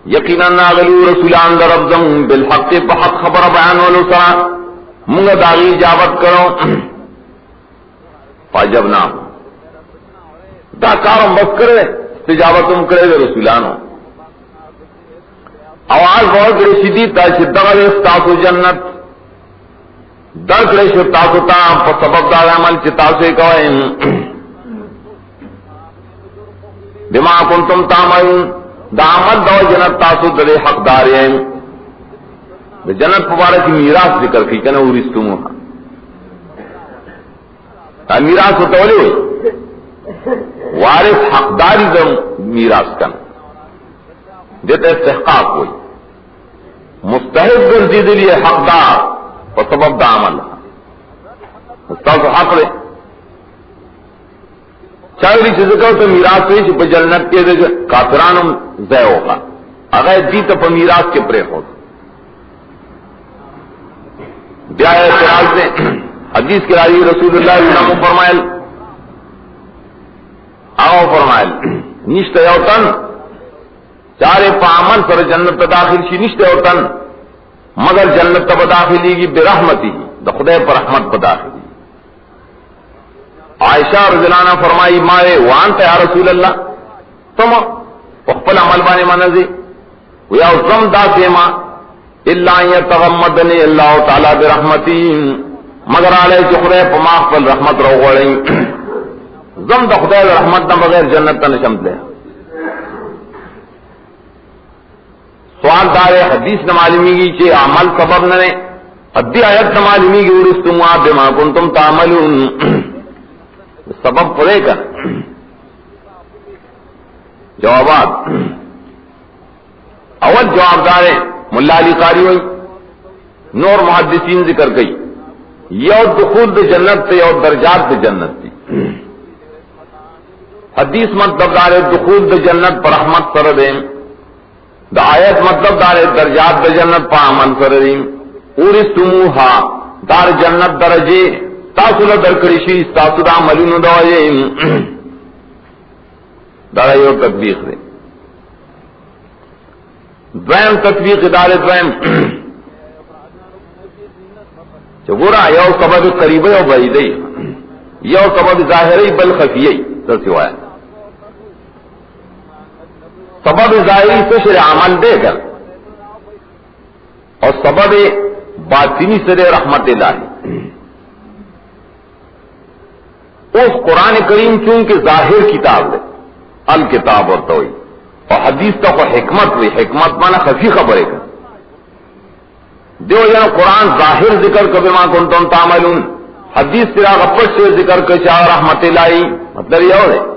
یقینا ناغلو رسولان در ربزم بالحق پا حق خبر بیان ولو سرا منگا داغی اجابت کرو فاجبنا دا کارم بس کرے استجابتم کرے دے رسولانو آواز بہت کرے شدی تا شدغل استاسو جنت در کرے شتاسو تا پا سبب دا عمل چتاسو کوئیں بما کنتم تعملون دا عمل دا جنت تاسو در حق داریں دا جنت مبارک میراث ذکر کی کنا ورثتموها تا میراث ہوتا ولی وارث حقداری دا میراث کن دیتا استحقاق ہوئی مستحق گردی دلیے حقدار پر سبب دا عمل مستحق حق لے چاہیے چیز کہ تو میراث ہوئی چھ جنت کے دے کافرانم ضائع ہوگا اگر دیتا پر میراث کے پرے ہو بیا اعتراض دے حدیث کے راوی رسول اللہ علیہ وسلم فرمائل نشت یوتن چارے پا عمل سر جنت داخل شی نشت یوتن مگر جنت تب داخلی گی برحمتی دا خدای پر رحمت پا داخلی عائشہ رضی اللہ عنہ فرمائی مارے وانتا یا رسول اللہ تم اخپل عمل بانے منزی ویا ازم دا سیما اللہ یتغمدنی اللہ تعالی برحمتی مگر علیہ جو خدای پا ماخفل رحمت رو غوڑیں زم دا خدای رحمت نہ بغیر جنت تا نشمت لے سوال دار حدیث نہ معلومی گی کہ عمل سبب نہ نے ادی آیت نہ معلومی گی ورستم بما کنتم تعملون سبب پڑے کر جوابات اول جواب دار ملا علی قاری ہوئی نور محدثین ذکر گئی یو دخول دے جنت تے یو درجات دے جنت تھی حدیث مطلب دار دخول دے جنت پر رحمت سر دیں دا آیت مطلب دار درجات دے جنت پر عمل سر دیں اورثتموها دار جنت درجے تاسل درکڑشی تاسو دا عملون دوائے دار یو تطبیق دے دویم تطبیق دار دویم گورا یو سبب قریبی و بعیدی یو سبب ظاہری بل خفیی سر سوایا سبب ظاہری سے شرع عمل دے کر اور سبب باطنی سے رحمت الہی اس قرآن کریم چونکہ ظاہر کتاب ہے الکتاب اور توئی اور حدیث تک حکمت ہوئی حکمت مانا خفی خبریں کر دیو جنا قرآن ظاہر ذکر کبھی ماں کنتم تعملون حدیث تیرا غفت سے ذکر کر چاہ رحمت الہی مطلب یہ ہو رہے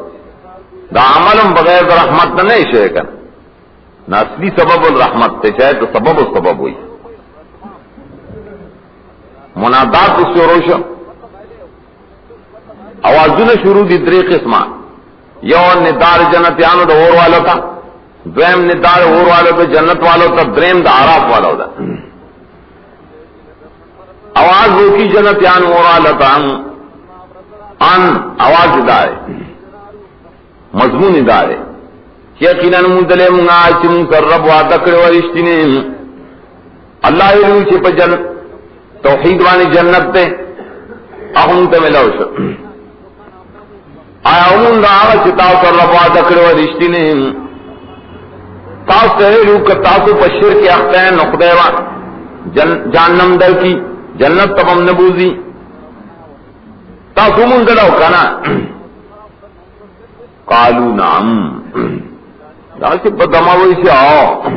دا عملم بغیر دا رحمت نہ نہیں شئے کر نہ اصلی سبب الرحمت تے چاہے تو سبب و سبب ہوئی منادات اس سے روشن آوازوں نے شروع دی دری قسمہ یو ندار جنتیانو دا اور والو تا دویم ندار اور والو تا جنت والو تا دریم دا عراف والو تا آواز روکی جنتیان اور والو تا ان آواز دارے مضمون دارے یقیناً مدلے منگا چی من سر رب وعدہ کرے ورشتی نے اللہ علو چی پا توحید وانی جنت تے اہم تے ملو شا آیا امون دا آغا چی تاو سر رب وعدہ کرے ورشتی نے تاو سہلو کتاسو پا شرک اختین نقدیوہ جانم در کی جنت تبم نبوزی تاسو من دلو کنا قالو نعم داسی بدماوی سے آؤ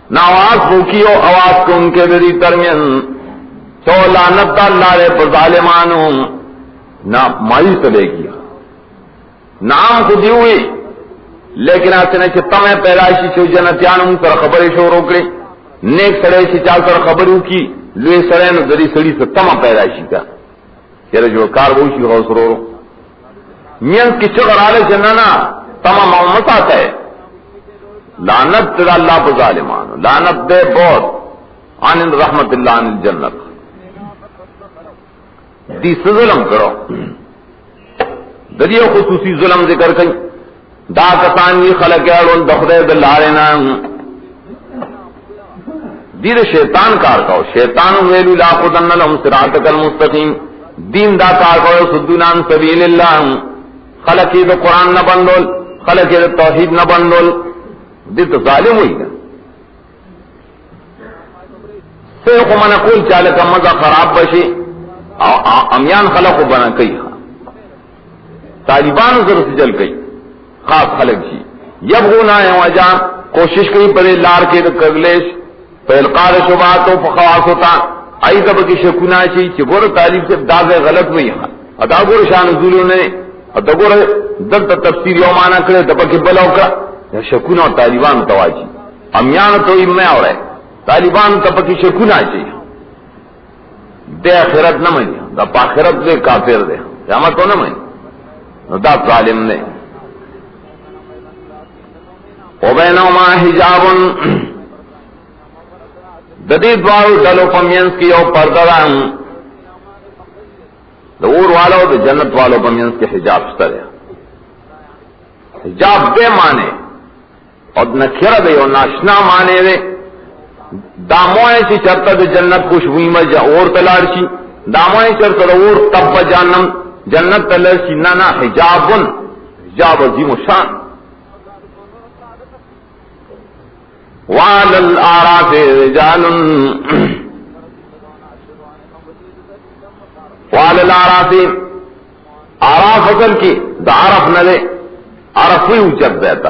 نہ آواز بھوکی ہو آواز کو ان کے دری ترمین چو لعنت اللہ رے پر ظالمانوں نہ مائی سلے گیا نام خودی ہوئی لیکن آتے نے چھتا میں پیرائشی چھو جنتیانوں سر خبری شو روکڑے نیک سڑے چھ چال سر خبروں کی لوے سڑے نو دری سڑی سے تمہ پیرائشی کا چرے جو کار بوشی غوث رو مینس کی چغر آلے جننا تمام محمد آتا ہے لعنت دے اللہ پر ظالمان لعنت دے بہت عن رحمت اللہ عن الجنت دی سے ظلم کرو دریو خصوصی ظلم ذکر کئی دا کسانی خلق اڑون دخدے دلارینا دیر شیطان کار کہو شیطان ویلو لا خدن لهم صراطک المستقیم دین دا کار کہو سدون عن سبیل اللہ خلق دا قرآن نہ بندول، خلق دا توحید نہ بندول، دی تو ظالم ہوئی گا. سیخ من اقول چالکا مزا خراب بشی امیان خلق بنا کئی، طالبان ضرور سے جل کئی خاص خلق جی یبغونا وجہ کوشش کئی پرے لار کے کگلیش فالقال شباتو فخواس ہوتا آئی دب کی شکونا چی چی گور تعلیم سے داغ غلط ہوئی ادا گور شان نزولوں نے ادا گور دل تفسیر یومانا کرے دب کی بلاو کا شکونا طالبان تواجی امیان تو میں اور ہے طالبان تب کی شکونا چی دے آخرت نہ منی دا پاخرت دے کافر دے قیامت تو نہ منی دا ظالم نے. وبینہما حجاب ددی دوارو ڈلو پمینس کی او پردران دور والو دے جنت والو پمینس کے حجاب ستر ہے. حجاب دے مانے اور نکھر دے اور ناشنا مانے دے داموئے سی چرتا دے جنت خوشبوئی مجا اور تلارشی داموئے چرتا دے اور تب جانم جنت تلارشی نانا حجابن حجاب عظیم و شان. وعلى الأعراف رجال وعلى الأعراف اعراف اصل کی دا عرف نہ دے عرف ہی اچت دیتا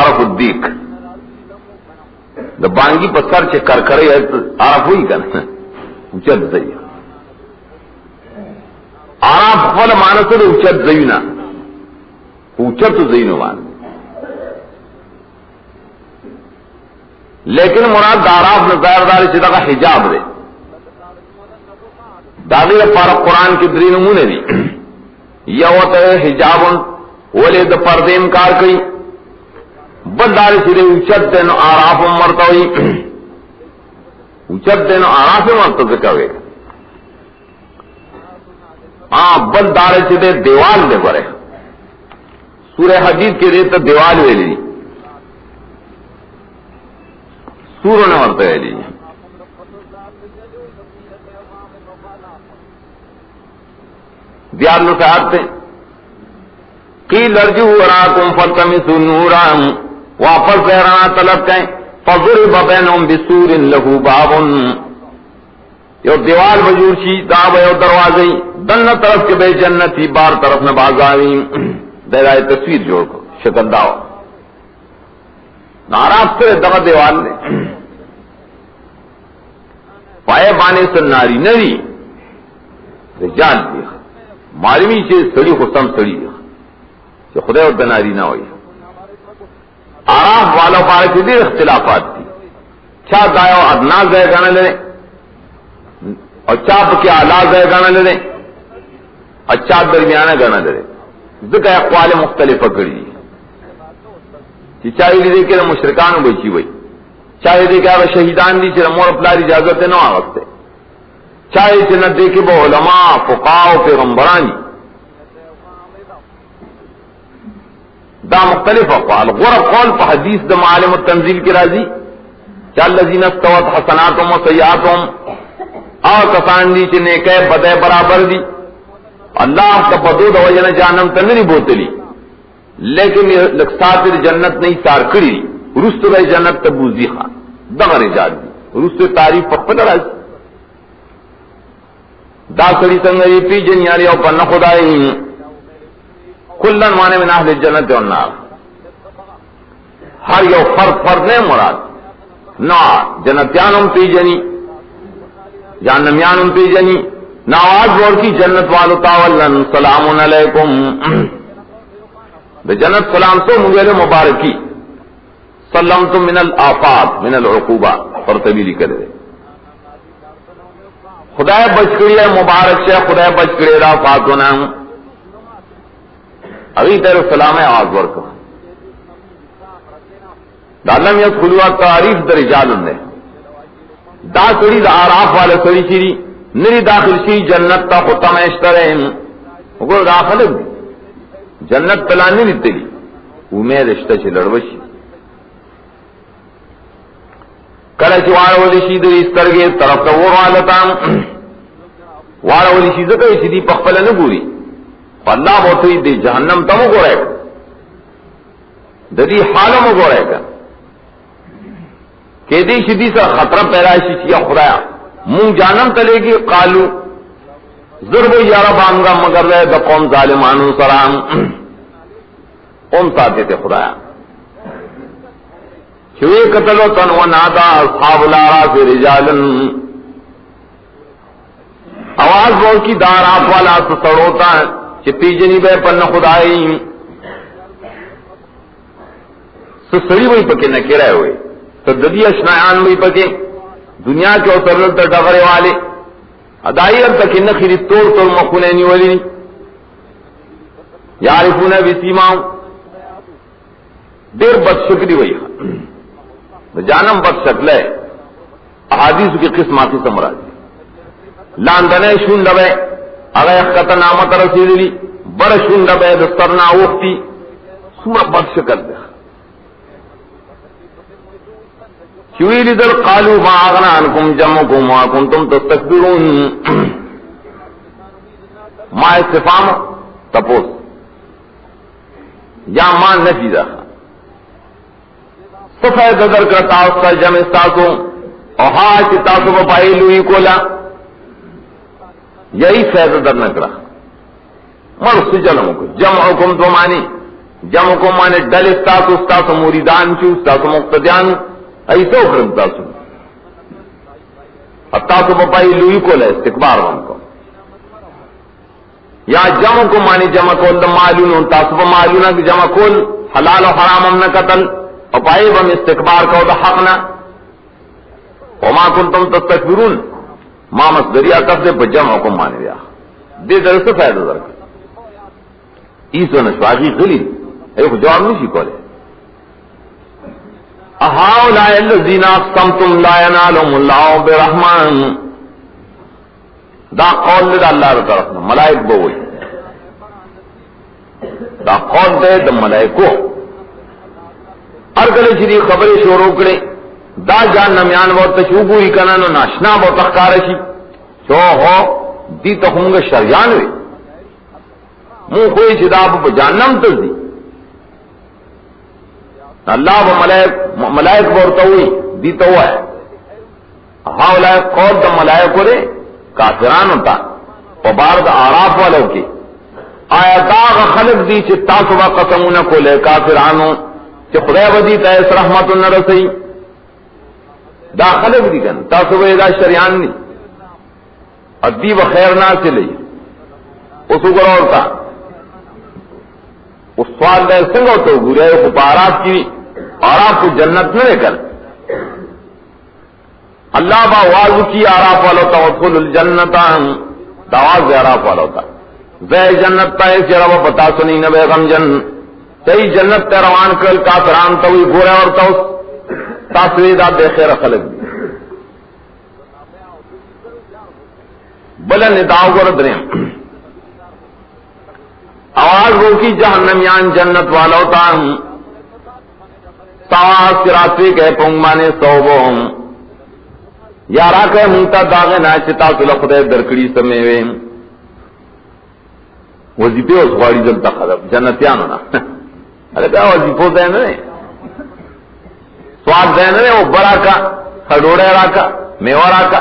عرف الدیک دا بانگی پسر چے کرکرے عرف ہوئی کنا اچت زی عرف فل مانسر اچت زینا اچت زینو مان لیکن مراد داراف نظار داری چیزا کا حجاب دے داغیر پارا قرآن کی دری نمونے دی یا ہوتا ہے حجاب ولی دا پردے انکار کئی بل داری چیزے اچت دینو آراف مرتا ہوئی اچت دینو آراف مرتا ذکر ہوئے بل داری چیزے دیوال دے برے سورہ حدید کے دیتا دیوال وے لی سوروں نے مرتے ہے لیجیے دیار نصحات تھے قیل ارجو وراکم فالتمسوا نورا واپس بہرانا طلب کہیں فضرب بینہم بسور لہ باب یو دیوال بجور شی داب یو دروازی دن طرف کے بے جنتی بار طرف نہ بازاوی دائرہ تصویر جوڑ کو شکل داو ناراض کرے دغا دیوال نے پائے بانے سے ناری نری رجال دی معلومی سے سڑی خسم سڑی کہ خدا و دناری نہ ہوئی آراف والا پارے کی دیر اختلافات تھی چاہ دائیو ادنا زیر گانا لے اور چاہ پکی آلہ زیر گانا لے اور چاہ درمیانہ گانا لے ذکر اقوال مختلف کری کہ چاہیے دے کہ مشرکان بچی ہوئی چاہے دے کہ شہیدان دی چھ مور اپلاری اجازت نہ آغستے چاہے چھ نہ دے کہ وہ علماء فقاہ پیغمبرانی دا مختلف اقوال غور قول پا حدیث دا معالم التنزیل کی راضی چال لذین استوت حسناتم و سیئاتم کسان دی چھ نیکے بدے برابر دی اللہ کا بدو دا وجہ جانم تنری بوتلی لیکن لکساتر جنت نہیں سار کری رست بھائی جنت تبوزی خان دغر جاد دی رست تعریف پخپل راز دا سڑی سنگری پی جنیاری او پن خدائی کلن مانے من اہل جنت و النار ہر یو فرد نہیں مراد نا جنتیانم پی جنی جہنمیانم پی جنی نا آواز بور کی جنت والو تاولن سلام علیکم بے جنت سلام تو مغیر مبارکی سلمت من الآفات من العقوبہ پر تبیلی کرے خدای بچ کری ہے مبارک سے خدای بچ کری را فاتونا ابھی تیر سلام ہے آواز ورکا دالم یا خلوہ تعریف در رجال نے دا سڑی دا آراف والا سڑی چیری نری داخل شی جنت تا ختم اشترین اگر داخل دی جنت تلانی نہیں تلی امید رشتہ چھ لڑوشی کلچ وارولی شید ریسترگی طرف تا ور والتان وارولی شید کئی چھ دی پخپل نگوری اللہ بہت دی جہنم تمو کو رہے گا ددی حالوں کو رہے گا کہ دی شدی سا خطرہ پیدائشی چیا خدایا منہ جانم تلے گی قالو ضرب یارا بانگا مگر رہے دا قوم ظالمانو سرام قوم ساتھے تھے خدایا چوئے قتل و تن و نادا اصحاب الارا سے رجالن آواز بول کی دار آپ والا سڑوتا ہے چتی جنی بے پن خدائی سسڑی وہی پکے نکے رہے ہوئے تو ددی اشنایان وہی پکے دنیا کے اترل تر ڈغرے والے ادائی اب تک نخری توڑ توڑ مخونینی والی یعرفون بسیماؤں دیر بد شکری وہی جانم بد شکل ہے احادیث کی قسم آتی سمراج لاندنے شون ڈبے اگر اخت نامت رسید لی بر شون ڈبے دسترنا اوختی سورہ بد شکل دے چوئی لیدر قالو ما آغنا عنکم جمعکم ما کنتم تستکبرون ما استفام تپوس یا ما نفی دا سفید در کرتا اس کا جمع استاسو اوہا چتاسو بپائی لوئی کولا یہی فیض در نکرا مرس جلمو کو جمعکم تو مانی جمعکم مانے ڈل استاسو استاسو موریدان چو استاسو مقتدیان ایسا اکرمتا سن اتاسو بپائی لوئی کولا استکبار من کو یا جمع کو مانی جمع کول دا معلون تاسو با معلونا کی جمع کول حلال و حرام امنا قتل اپائی بم استکبار کو دا حقنا وما کنتم تستکبرون ما مصدریہ کف دے پا جمع کو مانی دیا دے در سے فائدہ در ایسو نشواقی غلیل ایک جواب نہیں کولے اہاؤلائی الذین اقسمتم لا ینالهم اللہ برحمان دا قول دے دا اللہ را طرفنا ملائک بوئی دا قول دے دا ملائکو ارگلے چیدی خبری شروع کرے دا جان نمیان بہت تشوبوری کنانو ناشنا بہت اخکارشی چو ہو دی تخونگا شریانوی مو خوئی چیدہ با جانم تزدی اللہ و ملائک بورتا ہوئی دیتا ہوا ہے ہاں لائق قول دا ملائک ہو رے کافران ہوتا و بارد آراف والوں کی آیا داغ خلق دی چی تاسو با قسمونا کو لے کافرانو چی خدای بدی تا اس رحمت نرسی دا خلق دی کن تاسو با دا شریان دی ادی و خیر نا چلی اسو گروڑتا اس سوال دے سنگو تو گرے خوب آراف کی آراف کو جنت نہ لے کر اللہ با واضح کی آراف والا ہوتا ادخل الجنتا دواز دے آراف والا ہوتا زی جنت تا ایسی رب پتا سنی نبے غم جن تی جنت تے روان کل کافران توی گورے اور توس تاسویدہ دے خیر خلق دی بلن نداؤ گرد رہے آواز ہو کی جہنمیان جنت والا ہوتا سواز سراتوی کے پنگمانے صوبوں یارا کہ منتا داغے ناچتا سلخ دے درکڑی سمیوے وظیفے اس غاڑی جلتا خراب جنتیان ہونا ارے کیا وظیفوں دین رہے سواد دین رہے وہ بڑا کا کھڑوڑے را کا میوہ را کا